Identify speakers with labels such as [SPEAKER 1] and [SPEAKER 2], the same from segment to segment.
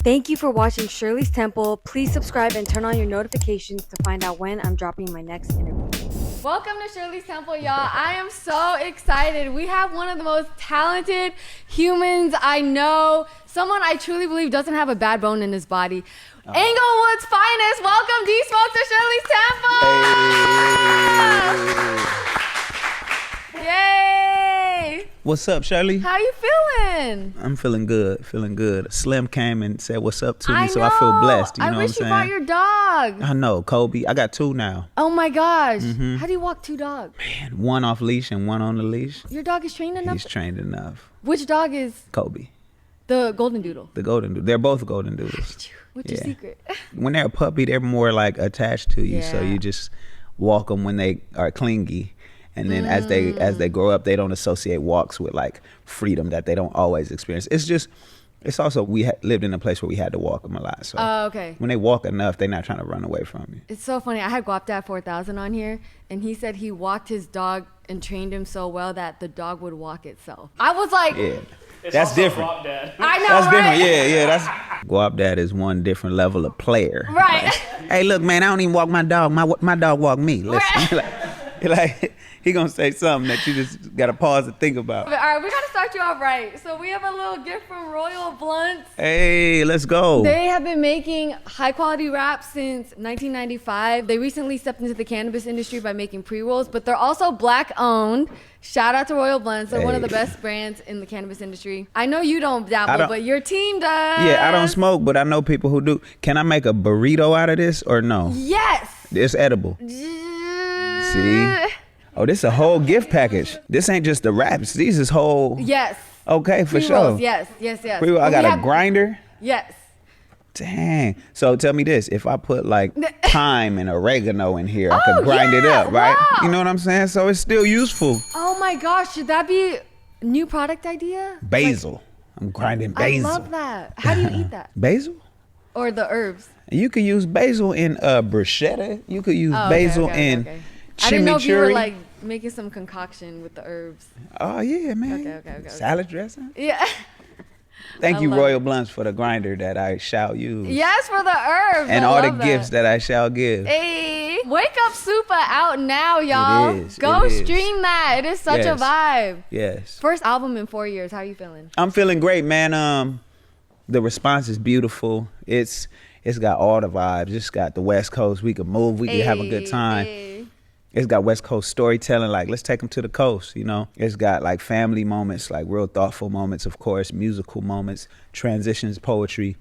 [SPEAKER 1] Thank you for watching Shirley's Temple. Please subscribe and turn on your notifications to find out when I'm dropping my next interview. Welcome to Shirley's Temple, y'all. I am so excited. We have one of the most talented humans I know. Someone I truly believe doesn't have a bad bone in his body. Inglewood's finest. Welcome, D-Smoke, to Shirley's Temple. Yay!
[SPEAKER 2] What's up, Shirley?
[SPEAKER 1] How you feeling?
[SPEAKER 2] I'm feeling good, feeling good. Slim came and said what's up to me, so I feel blessed. You know what I'm saying?
[SPEAKER 1] I wish you brought your dog.
[SPEAKER 2] I know, Kobe. I got two now.
[SPEAKER 1] Oh my gosh. How do you walk two dogs?
[SPEAKER 2] Man, one off leash and one on the leash.
[SPEAKER 1] Your dog is trained enough?
[SPEAKER 2] He's trained enough.
[SPEAKER 1] Which dog is?
[SPEAKER 2] Kobe.
[SPEAKER 1] The golden doodle.
[SPEAKER 2] The golden doodle. They're both golden doodles.
[SPEAKER 1] What's your secret?
[SPEAKER 2] When they're a puppy, they're more like attached to you, so you just walk them when they are clingy. And then as they grow up, they don't associate walks with like freedom that they don't always experience. It's also, we lived in a place where we had to walk them a lot. So when they walk enough, they're not trying to run away from you.
[SPEAKER 1] It's so funny. I had Guapdad 4000 on here, and he said he walked his dog and trained him so well that the dog would walk itself. I was like,
[SPEAKER 2] that's different.
[SPEAKER 1] I know,
[SPEAKER 2] that's
[SPEAKER 1] right?
[SPEAKER 2] different. Yeah. That's Guapdad is one different level of player.
[SPEAKER 1] Right.
[SPEAKER 2] Like, hey, look, man, I don't even walk my dog. My dog walk me. Listen, like he gonna say something that you just gotta pause and think about.
[SPEAKER 1] All right, we gotta start you off right. So we have a little gift from Royal Blunts.
[SPEAKER 2] Hey, let's go.
[SPEAKER 1] They have been making high quality wraps since 1995. They recently stepped into the cannabis industry by making pre-rolls, but they're also black owned. Shout out to Royal Blunts. They're one of the best brands in the cannabis industry. I know you don't dabble, but your team does.
[SPEAKER 2] Yeah, I don't smoke, but I know people who do. Can I make a burrito out of this or no?
[SPEAKER 1] Yes.
[SPEAKER 2] It's edible. See? Oh, this is a whole gift package. This ain't just the wraps. These is whole.
[SPEAKER 1] Yes.
[SPEAKER 2] Okay, for
[SPEAKER 1] Pre-rolls.
[SPEAKER 2] sure.
[SPEAKER 1] Yes.
[SPEAKER 2] Pre-roll. I got a grinder.
[SPEAKER 1] Yes.
[SPEAKER 2] Dang. So tell me this. If I put like thyme and oregano in here, I could grind it up, right?
[SPEAKER 1] Wow.
[SPEAKER 2] You know what I'm saying? So it's still useful.
[SPEAKER 1] Oh my gosh. Should that be a new product idea?
[SPEAKER 2] Basil. I'm grinding basil.
[SPEAKER 1] I love that. How do you eat that?
[SPEAKER 2] Basil?
[SPEAKER 1] Or the herbs?
[SPEAKER 2] You could use basil in bruschetta. You could use basil in chimichurri.
[SPEAKER 1] I didn't know if you were like making some concoction with the herbs.
[SPEAKER 2] Oh yeah, man.
[SPEAKER 1] Okay.
[SPEAKER 2] Salad dressing?
[SPEAKER 1] Yeah.
[SPEAKER 2] Thank you, Royal Blunts, for the grinder that I shall use.
[SPEAKER 1] Yes, for the herbs.
[SPEAKER 2] And all the gifts that I shall give.
[SPEAKER 1] Hey, Wake Up Supa out now, y'all. Go stream that. It is such a vibe.
[SPEAKER 2] Yes.
[SPEAKER 1] First album in 4 years. How you feeling?
[SPEAKER 2] I'm feeling great, man. The response is beautiful. It's got all the vibes. It's got the West Coast. We can move. We can have a good time. It's got West Coast storytelling, like let's take them to the coast, you know? It's got like family moments, like real thoughtful moments, of course, musical moments, transitions, poetry.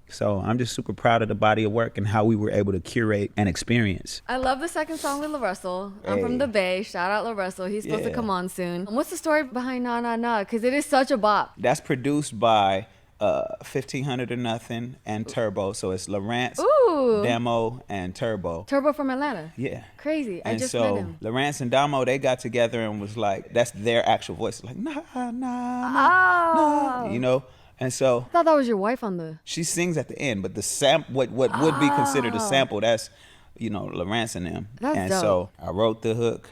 [SPEAKER 2] So I'm just super proud of the body of work and how we were able to curate and experience.
[SPEAKER 1] I love the second song with LaRussell. I'm from the Bay. Shout out LaRussell. He's supposed to come on soon. What's the story behind Nah Nah Nah? Because it is such a bop.
[SPEAKER 2] That's produced by 1500 or Nothing and Turbo. So it's Lawrence, Damo, and Turbo.
[SPEAKER 1] Turbo from Atlanta.
[SPEAKER 2] Yeah.
[SPEAKER 1] Crazy. I just met him.
[SPEAKER 2] Lawrence and Damo, they got together and was like, that's their actual voice. Like, nah, nah, nah, you know? And so
[SPEAKER 1] I thought that was your wife on the.
[SPEAKER 2] She sings at the end, but the what would be considered a sample, that's, you know, Lawrence and them.
[SPEAKER 1] That's dope.
[SPEAKER 2] So I wrote the hook.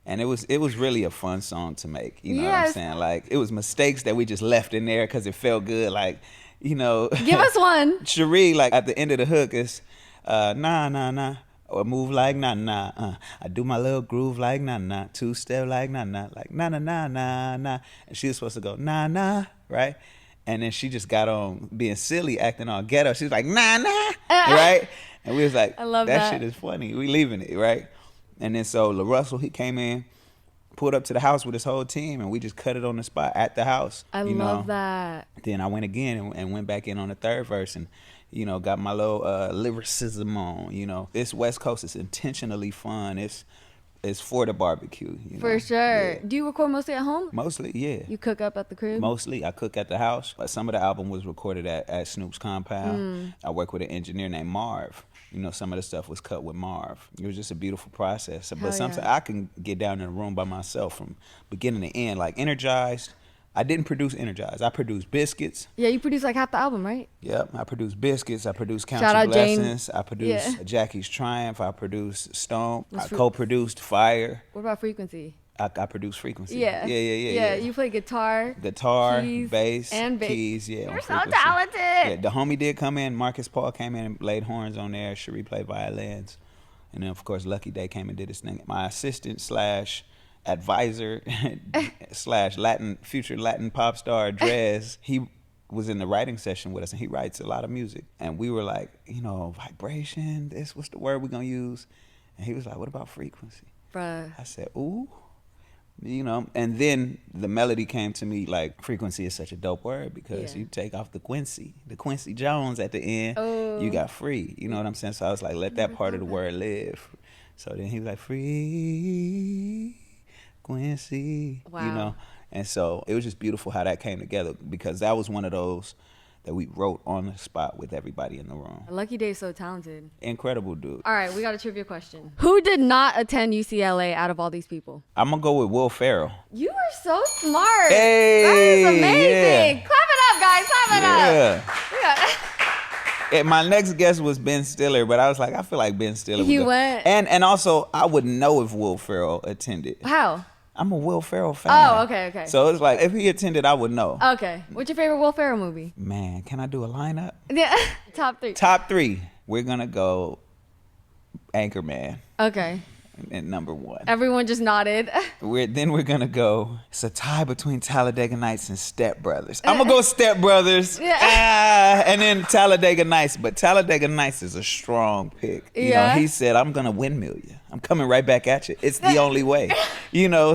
[SPEAKER 2] And it was really a fun song to make. You know what I'm saying? Like, it was mistakes that we just left in there because it felt good. Like, you know.
[SPEAKER 1] Give us one.
[SPEAKER 2] Cherie, like, at the end of the hook is, nah, nah, nah. Or move like nah, nah. I do my little groove like nah, nah. Two-step like nah, nah. Like nah, nah, nah, nah, nah. And she was supposed to go nah, nah, right? And then she just got on being silly, acting all ghetto. She was like, nah, nah, right? And we was like,
[SPEAKER 1] I love that.
[SPEAKER 2] Shit is funny. We leaving it, right? And then so LaRussell, he came in, pulled up to the house with his whole team, and we just cut it on the spot at the house.
[SPEAKER 1] I love that.
[SPEAKER 2] Then I went again and went back in on the third verse and, you know, got my little lyricism on, you know. This West Coast is intentionally fun. It's for the barbecue. You know?
[SPEAKER 1] For sure.
[SPEAKER 2] Yeah.
[SPEAKER 1] Do you record mostly at home?
[SPEAKER 2] Mostly, yeah.
[SPEAKER 1] You cook up at the crib?
[SPEAKER 2] Mostly, I cook at the house. But some of the album was recorded at Snoop's compound. I work with an engineer named Marv. You know, some of the stuff was cut with Marv. It was just a beautiful process. But sometimes I can get down in a room by myself from beginning to end. Like Energized, I didn't produce Energized. I produced Biscuits.
[SPEAKER 1] Yeah, you produced like half the album, right?
[SPEAKER 2] Yep, I produced Biscuits. I produced Count
[SPEAKER 1] Shout
[SPEAKER 2] Your
[SPEAKER 1] out
[SPEAKER 2] Blessings.
[SPEAKER 1] James.
[SPEAKER 2] I produced Jackie's Triumph. I produced Stomp. I co-produced Fire.
[SPEAKER 1] What about Frequency?
[SPEAKER 2] I produce Frequency.
[SPEAKER 1] Yeah.
[SPEAKER 2] Yeah.
[SPEAKER 1] You play guitar, keys,
[SPEAKER 2] bass,
[SPEAKER 1] and bass.
[SPEAKER 2] keys. Yeah.
[SPEAKER 1] You're so talented.
[SPEAKER 2] Yeah, the homie did come in. Marcus Paul came in and laid horns on there. Shirley played violins. And then, of course, Lucky Daye came and did his thing. My assistant / advisor / future Latin pop star, Drez, he was in the writing session with us, and he writes a lot of music. And we were like, vibration, what's the word we're going to use? And he was like, what about frequency?
[SPEAKER 1] Bruh.
[SPEAKER 2] I said, ooh. And then the melody came to me like frequency is such a dope word because you take off the Quincy Jones at the end, you got free. You know what I'm saying? So I was like, let that part of the word live. So then he was like, free Quincy,
[SPEAKER 1] Wow.
[SPEAKER 2] And so it was just beautiful how that came together because that was one of those that we wrote on the spot with everybody in the room.
[SPEAKER 1] Lucky Daye is so talented.
[SPEAKER 2] Incredible dude.
[SPEAKER 1] All right, we got a trivia question. Who did not attend UCLA out of all these people?
[SPEAKER 2] I'm going to go with Will Ferrell.
[SPEAKER 1] You are so smart.
[SPEAKER 2] Hey,
[SPEAKER 1] that is amazing.
[SPEAKER 2] yeah.
[SPEAKER 1] Clap it up, guys. Clap it up.
[SPEAKER 2] Yeah, my next guess was Ben Stiller, but I was like, I feel like Ben Stiller.
[SPEAKER 1] He went.
[SPEAKER 2] And also, I would know if Will Ferrell attended.
[SPEAKER 1] How?
[SPEAKER 2] I'm a Will Ferrell fan.
[SPEAKER 1] Oh, okay.
[SPEAKER 2] So it's like, if he attended, I would know.
[SPEAKER 1] Okay. What's your favorite Will Ferrell movie?
[SPEAKER 2] Man, can I do a lineup?
[SPEAKER 1] Yeah. Top 3.
[SPEAKER 2] Top 3. We're going to go Anchorman.
[SPEAKER 1] Okay.
[SPEAKER 2] And number 1.
[SPEAKER 1] Everyone just nodded.
[SPEAKER 2] Then we're going to go, it's a tie between Talladega Nights and Step Brothers. I'm going to go Step Brothers.
[SPEAKER 1] Yeah.
[SPEAKER 2] And then Talladega Nights. But Talladega Nights is a strong pick. He said, I'm going to windmill you. I'm coming right back at you. It's the only way.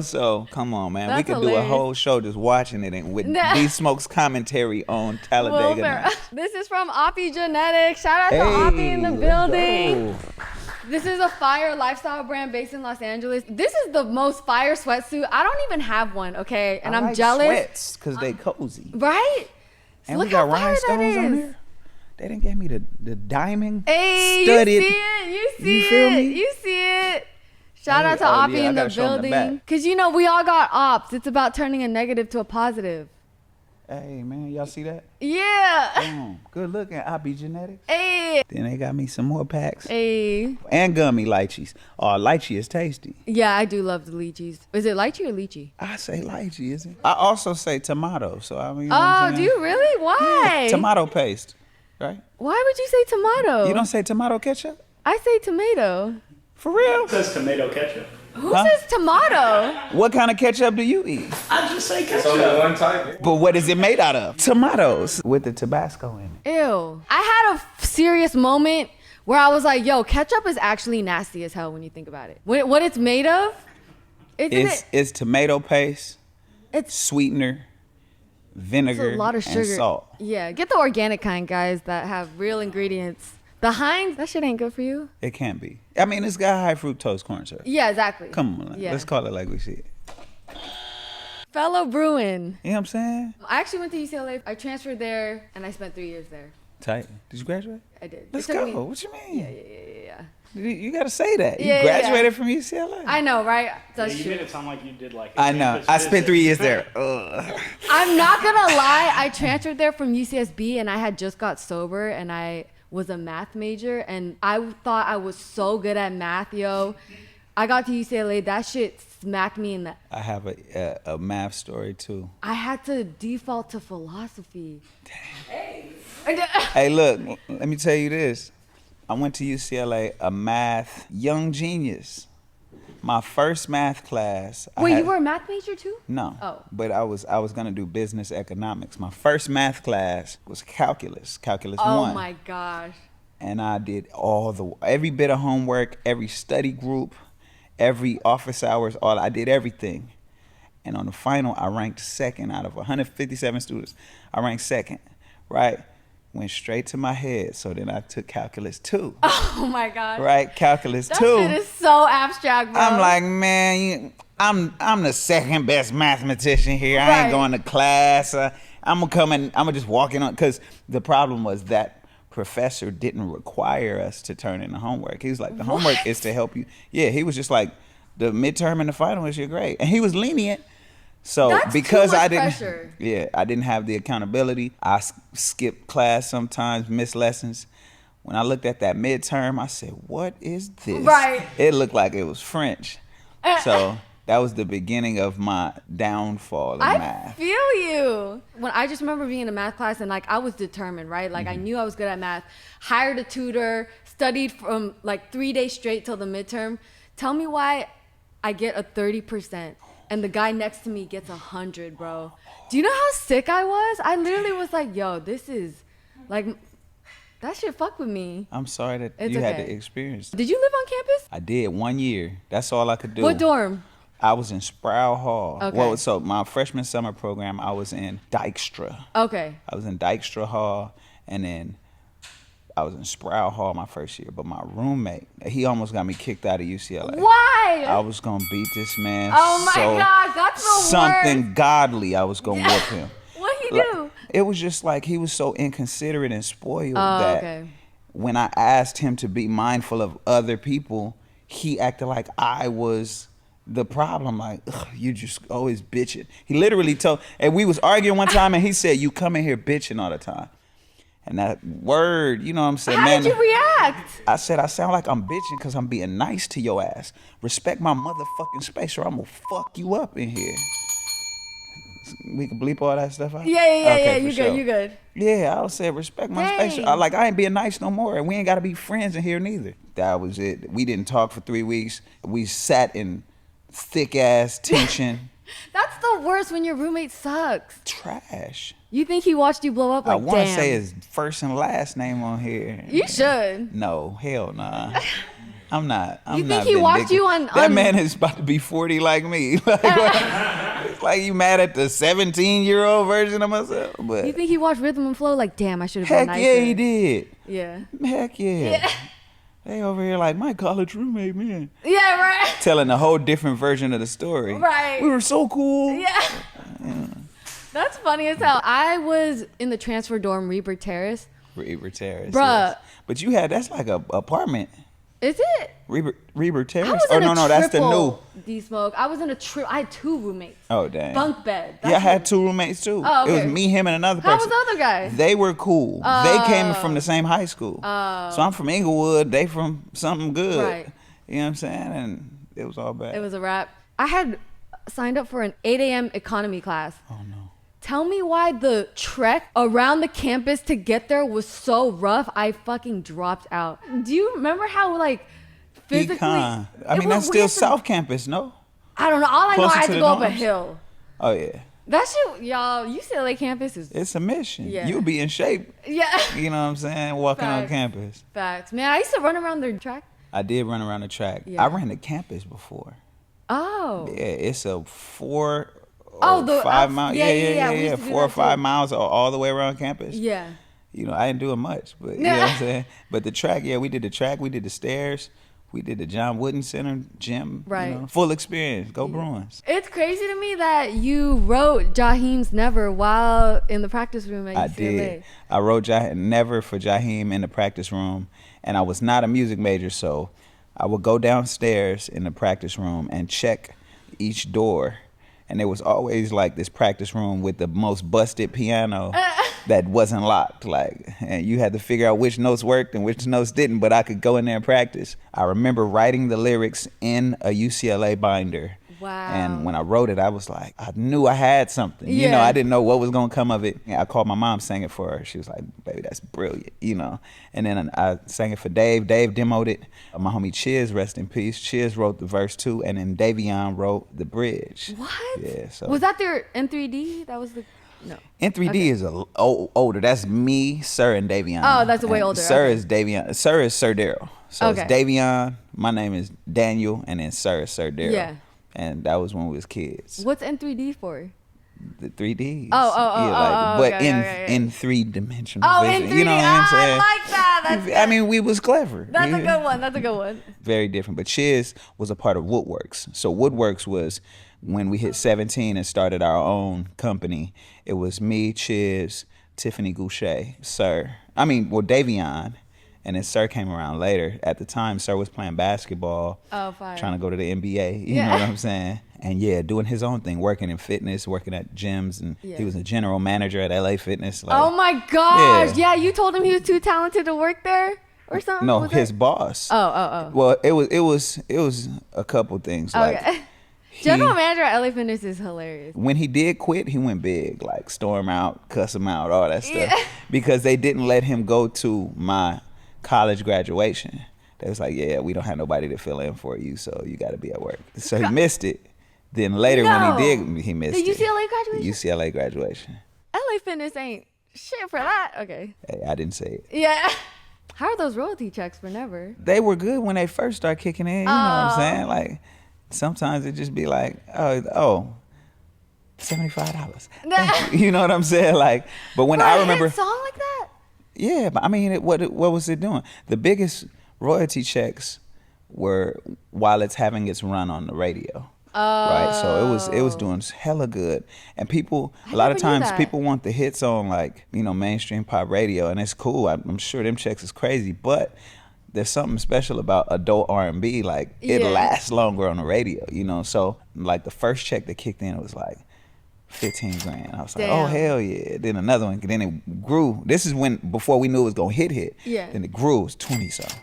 [SPEAKER 2] So come on, man.
[SPEAKER 1] That's
[SPEAKER 2] we could
[SPEAKER 1] hilarious.
[SPEAKER 2] do a whole show just watching it and with D-Smoke's commentary on Talladega Nights.
[SPEAKER 1] This is from Oppie Genetics. Shout out to Oppie in the building.
[SPEAKER 2] Go.
[SPEAKER 1] This is a fire lifestyle brand based in Los Angeles. This is the most fire sweatsuit. I don't even have one, okay? And I'm
[SPEAKER 2] like
[SPEAKER 1] jealous.
[SPEAKER 2] Sweats because they cozy.
[SPEAKER 1] Right?
[SPEAKER 2] And
[SPEAKER 1] Look
[SPEAKER 2] we got
[SPEAKER 1] how fire that
[SPEAKER 2] rhinestones on
[SPEAKER 1] is.
[SPEAKER 2] there. They didn't give me the diamond
[SPEAKER 1] Hey,
[SPEAKER 2] studded.
[SPEAKER 1] you see it.
[SPEAKER 2] You feel me?
[SPEAKER 1] You see it. Shout out to
[SPEAKER 2] Oh,
[SPEAKER 1] Oppie
[SPEAKER 2] yeah,
[SPEAKER 1] in
[SPEAKER 2] I
[SPEAKER 1] the
[SPEAKER 2] gotta show 'em the
[SPEAKER 1] building.
[SPEAKER 2] back.
[SPEAKER 1] Because, we all got ops. It's about turning a negative to a positive.
[SPEAKER 2] Hey, man, y'all see that?
[SPEAKER 1] Yeah.
[SPEAKER 2] Boom. Good looking, Oppie Genetics.
[SPEAKER 1] Hey.
[SPEAKER 2] Then they got me some more packs.
[SPEAKER 1] Hey.
[SPEAKER 2] And gummy lychees. Oh, lychee is tasty.
[SPEAKER 1] Yeah, I do love the lychees. Is it lychee or lychee?
[SPEAKER 2] I say lychee, isn't it? I also say tomato. So, I mean, you know what I'm
[SPEAKER 1] Oh,
[SPEAKER 2] saying?
[SPEAKER 1] do you really? Why?
[SPEAKER 2] Yeah, tomato paste, right?
[SPEAKER 1] Why would you say tomato?
[SPEAKER 2] You don't say tomato ketchup?
[SPEAKER 1] I say tomato.
[SPEAKER 2] For real?
[SPEAKER 3] It says tomato ketchup.
[SPEAKER 1] Who says tomato?
[SPEAKER 2] What kind of ketchup do you eat?
[SPEAKER 3] I just say
[SPEAKER 4] It's only
[SPEAKER 3] ketchup.
[SPEAKER 4] one type.
[SPEAKER 2] But what is it made out of? Tomatoes with the Tabasco in it.
[SPEAKER 1] Ew. I had a serious moment where I was like, yo, ketchup is actually nasty as hell when you think about it. What it's made of?
[SPEAKER 2] It's tomato paste,
[SPEAKER 1] It's
[SPEAKER 2] sweetener, vinegar,
[SPEAKER 1] a lot of sugar.
[SPEAKER 2] and salt.
[SPEAKER 1] Yeah, get the organic kind, guys, that have real ingredients. The Heinz, that shit ain't good for you.
[SPEAKER 2] It can't be. I mean, it's got high fructose corn syrup.
[SPEAKER 1] Yeah, exactly.
[SPEAKER 2] Come on,
[SPEAKER 1] Yeah.
[SPEAKER 2] let's call it like we see it.
[SPEAKER 1] Fellow Bruin.
[SPEAKER 2] You know what I'm saying?
[SPEAKER 1] I actually went to UCLA. I transferred there, and I spent 3 years there.
[SPEAKER 2] Tight. Did you graduate?
[SPEAKER 1] I did.
[SPEAKER 2] Let's
[SPEAKER 1] It took
[SPEAKER 2] go.
[SPEAKER 1] me-
[SPEAKER 2] What you mean?
[SPEAKER 1] Yeah.
[SPEAKER 2] You got to say that.
[SPEAKER 1] Yeah,
[SPEAKER 2] You graduated from UCLA.
[SPEAKER 1] I know, right?
[SPEAKER 3] Yeah,
[SPEAKER 1] That's
[SPEAKER 3] you
[SPEAKER 1] true.
[SPEAKER 3] made it sound like you did like a
[SPEAKER 2] I know.
[SPEAKER 3] campus
[SPEAKER 2] I spent
[SPEAKER 3] visit.
[SPEAKER 2] 3 years there. Ugh.
[SPEAKER 1] I'm not gonna lie. I transferred there from UCSB, and I had just got sober, and I was a math major, and I thought I was so good at math, yo. I got to UCLA. That shit smacked me in the.
[SPEAKER 2] I have a math story too.
[SPEAKER 1] I had to default to philosophy.
[SPEAKER 2] Hey, look, let me tell you this. I went to UCLA, a math young genius. My first math class.
[SPEAKER 1] Wait, you were a math major too?
[SPEAKER 2] No.
[SPEAKER 1] Oh.
[SPEAKER 2] But I was gonna do business economics. My first math class was calculus
[SPEAKER 1] Oh
[SPEAKER 2] 1.
[SPEAKER 1] my gosh.
[SPEAKER 2] And I did every bit of homework, every study group, every office hours, I did everything. And on the final, I ranked second out of 157 students. I ranked second, right? Went straight to my head. So then I took calculus 2.
[SPEAKER 1] Oh my gosh.
[SPEAKER 2] Right? Calculus
[SPEAKER 1] That
[SPEAKER 2] 2.
[SPEAKER 1] shit is so abstract, bro.
[SPEAKER 2] I'm like, man, I'm the second best mathematician here. I ain't
[SPEAKER 1] Right.
[SPEAKER 2] going to class. I'm gonna just walk in on, because the problem was that professor didn't require us to turn in the homework. He was like, the homework is to help you. Yeah, he was just like, the midterm and the final is your grade. And he was lenient. So
[SPEAKER 1] That's
[SPEAKER 2] because
[SPEAKER 1] too much
[SPEAKER 2] I didn't,
[SPEAKER 1] pressure.
[SPEAKER 2] I didn't have the accountability. I skipped class sometimes, missed lessons. When I looked at that midterm, I said, "What is this?"
[SPEAKER 1] Right.
[SPEAKER 2] It looked like it was French. So That was the beginning of my downfall in math.
[SPEAKER 1] I feel you. When I just remember being in a math class and like I was determined, right? Like I knew I was good at math. Hired a tutor, studied from like 3 days straight till the midterm. Tell me why I get a 30% and the guy next to me gets 100, bro. Do you know how sick I was? I literally was like, yo, this is like, that shit fuck with me.
[SPEAKER 2] I'm sorry that you had to experience.
[SPEAKER 1] Did you live on campus?
[SPEAKER 2] I did 1 year. That's all I could do.
[SPEAKER 1] What dorm?
[SPEAKER 2] I was in Sproul Hall.
[SPEAKER 1] Okay.
[SPEAKER 2] Well, so my freshman summer program, I was in Dykstra.
[SPEAKER 1] Okay.
[SPEAKER 2] I was in Dykstra Hall, and then I was in Sproul Hall my first year. But my roommate, he almost got me kicked out of UCLA.
[SPEAKER 1] Why?
[SPEAKER 2] I was gonna beat this man.
[SPEAKER 1] Oh my God, that's the
[SPEAKER 2] something
[SPEAKER 1] worst.
[SPEAKER 2] godly. I was gonna whoop him.
[SPEAKER 1] What'd he do?
[SPEAKER 2] It was just like he was so inconsiderate and spoiled that
[SPEAKER 1] okay.
[SPEAKER 2] when I asked him to be mindful of other people, he acted like I was the problem. Like, you just always bitching. He literally told, and we was arguing one time and he said, you come in here bitching all the time. And that word, you know what I'm saying?
[SPEAKER 1] How did you react?
[SPEAKER 2] I said, I sound like I'm bitching because I'm being nice to your ass. Respect my motherfucking space or I'm going to fuck you up in here. We can bleep all that stuff out?
[SPEAKER 1] Yeah. You good.
[SPEAKER 2] Yeah, I would say respect my space. I ain't being nice no more. And we ain't got to be friends in here neither. That was it. We didn't talk for 3 weeks. We sat in thick-ass tension.
[SPEAKER 1] That's the worst when your roommate sucks.
[SPEAKER 2] Trash.
[SPEAKER 1] You think he watched you blow up? Like,
[SPEAKER 2] I want to
[SPEAKER 1] damn.
[SPEAKER 2] say his first and last name on here.
[SPEAKER 1] You should.
[SPEAKER 2] No, hell nah. I'm not.
[SPEAKER 1] You think he watched you on?
[SPEAKER 2] That man is about to be 40 like me. Like you mad at the 17-year-old version of myself? But
[SPEAKER 1] you think he watched Rhythm and Flow? Like, damn, I should have been nicer.
[SPEAKER 2] Heck yeah, he did.
[SPEAKER 1] Yeah.
[SPEAKER 2] Heck yeah. They over here like my college roommate, man.
[SPEAKER 1] Yeah, right.
[SPEAKER 2] Telling a whole different version of the story.
[SPEAKER 1] Right.
[SPEAKER 2] We were so cool.
[SPEAKER 1] Yeah. That's funny as hell. I was in the transfer dorm, Reber Terrace.
[SPEAKER 2] Reber Terrace.
[SPEAKER 1] Bruh.
[SPEAKER 2] Yes. But you had, that's like a apartment.
[SPEAKER 1] Is it?
[SPEAKER 2] Reber Terrace?
[SPEAKER 1] I was in
[SPEAKER 2] no, that's the new.
[SPEAKER 1] D-smoke. I was in I had 2 roommates.
[SPEAKER 2] Oh, dang.
[SPEAKER 1] Bunk bed.
[SPEAKER 2] I had 2 roommates too.
[SPEAKER 1] Oh, okay.
[SPEAKER 2] It was me, him, and another person.
[SPEAKER 1] How was the other guy?
[SPEAKER 2] They were cool. They came from the same high school. So I'm from Inglewood. They from something good.
[SPEAKER 1] Right.
[SPEAKER 2] You know what I'm saying? And it was all bad.
[SPEAKER 1] It was a wrap. I had signed up for an 8 a.m. economy class.
[SPEAKER 2] Oh, no.
[SPEAKER 1] Tell me why the trek around the campus to get there was so rough. I fucking dropped out. Do you remember how, like, physically?
[SPEAKER 2] Econ. I mean, that's still South Campus, no?
[SPEAKER 1] I don't know. All I know, I
[SPEAKER 2] Closer
[SPEAKER 1] had
[SPEAKER 2] to
[SPEAKER 1] to
[SPEAKER 2] the
[SPEAKER 1] go up a
[SPEAKER 2] dorms?
[SPEAKER 1] hill.
[SPEAKER 2] Oh, yeah.
[SPEAKER 1] That shit, y'all, UCLA campus is...
[SPEAKER 2] It's a mission.
[SPEAKER 1] Yeah.
[SPEAKER 2] You'll be in shape.
[SPEAKER 1] Yeah.
[SPEAKER 2] You know what I'm saying? Walking on
[SPEAKER 1] Facts.
[SPEAKER 2] campus.
[SPEAKER 1] Facts. Man, I used to run around their track.
[SPEAKER 2] I did run around the track.
[SPEAKER 1] Yeah.
[SPEAKER 2] I ran the campus before.
[SPEAKER 1] Oh.
[SPEAKER 2] Yeah, it's a 4 or
[SPEAKER 1] Oh,
[SPEAKER 2] 5 mile.
[SPEAKER 1] yeah. We used to do
[SPEAKER 2] 4 or
[SPEAKER 1] that
[SPEAKER 2] 5
[SPEAKER 1] too.
[SPEAKER 2] miles all the way around campus.
[SPEAKER 1] Yeah.
[SPEAKER 2] You know, I didn't do it much, but you know what I'm saying? But the track, yeah, we did the track, we did the stairs, we did the John Wooden Center gym.
[SPEAKER 1] Right.
[SPEAKER 2] You know, full experience. Go Bruins.
[SPEAKER 1] It's crazy to me that you wrote Jaheim's Never while in the practice room at UCLA.
[SPEAKER 2] I did. I wrote Never for Jaheim in the practice room, and I was not a music major, so I would go downstairs in the practice room and check each door. And there was always like this practice room with the most busted piano that wasn't locked. Like, and you had to figure out which notes worked and which notes didn't, but I could go in there and practice. I remember writing the lyrics in a UCLA binder.
[SPEAKER 1] Wow.
[SPEAKER 2] And when I wrote it, I was like, I knew I had something. You know, I didn't know what was going to come of it. I called my mom, sang it for her. She was like, baby, that's brilliant, you know. And then I sang it for Dave. Dave demoed it. My homie Chiz, rest in peace. Chiz wrote the verse too, and then Davion wrote the bridge.
[SPEAKER 1] What?
[SPEAKER 2] Yeah. So
[SPEAKER 1] was that their N3D? That was the... No.
[SPEAKER 2] N3D is older. That's me, Sir, and Davion.
[SPEAKER 1] Oh, that's way older.
[SPEAKER 2] Sir
[SPEAKER 1] Okay.
[SPEAKER 2] is Davion. Sir is Sir Daryl. So
[SPEAKER 1] Okay.
[SPEAKER 2] it's Davion. My name is Daniel, and then Sir is Sir Daryl.
[SPEAKER 1] Yeah.
[SPEAKER 2] And that was when we was kids.
[SPEAKER 1] What's N3D for?
[SPEAKER 2] The 3Ds.
[SPEAKER 1] But
[SPEAKER 2] okay. in 3-dimensional
[SPEAKER 1] Oh,
[SPEAKER 2] vision.
[SPEAKER 1] in 3D.
[SPEAKER 2] You know what I'm saying?
[SPEAKER 1] I like that. That's good.
[SPEAKER 2] I mean, we was clever.
[SPEAKER 1] That's a good one. That's a good one.
[SPEAKER 2] Very different. But Chiz was a part of Woodworks. So Woodworks was when we hit 17 and started our own company. It was me, Chiz, Tiffany Goucher, Davion. And then Sir came around later. At the time, Sir was playing basketball,
[SPEAKER 1] fire.
[SPEAKER 2] trying to go to the NBA. You know what I'm saying? And yeah, doing his own thing, working in fitness, working at gyms. And he was a general manager at LA Fitness. Like,
[SPEAKER 1] oh my gosh. Yeah, you told him he was too talented to work there or something?
[SPEAKER 2] No,
[SPEAKER 1] Was
[SPEAKER 2] his
[SPEAKER 1] it?
[SPEAKER 2] boss.
[SPEAKER 1] Oh.
[SPEAKER 2] Well, it was a couple things. Like,
[SPEAKER 1] Okay. General manager at LA Fitness is hilarious.
[SPEAKER 2] When he did quit, he went big, like storm out, cuss him out, all that stuff.
[SPEAKER 1] Yeah.
[SPEAKER 2] Because they didn't let him go to my college graduation. They was like, yeah, we don't have nobody to fill in for you, so you got to be at work. So he missed it. Then later when he did, he missed
[SPEAKER 1] the
[SPEAKER 2] it.
[SPEAKER 1] UCLA graduation?
[SPEAKER 2] The UCLA graduation.
[SPEAKER 1] LA Fitness ain't shit for that. Okay.
[SPEAKER 2] Hey, I didn't say it.
[SPEAKER 1] Yeah. How are those royalty checks for Never?
[SPEAKER 2] They were good when they first started kicking in. You know what I'm saying? Like, sometimes it just be like, oh, $75. You know what I'm saying? Like, but when I remember
[SPEAKER 1] a song like that?
[SPEAKER 2] Yeah, but I mean, what was it doing? The biggest royalty checks were while it's having its run on the radio. Right, so it was doing hella good, and people a lot of times people want the hits on like mainstream pop radio, and it's cool. I'm sure them checks is crazy, but there's something special about adult R&B. Like it lasts longer on the radio, So like the first check that kicked in, it was like 15 grand. I was like, oh hell yeah. Then another one, then it grew. This is before we knew it was gonna hit.
[SPEAKER 1] Yeah.
[SPEAKER 2] Then it grew. It was 20 something,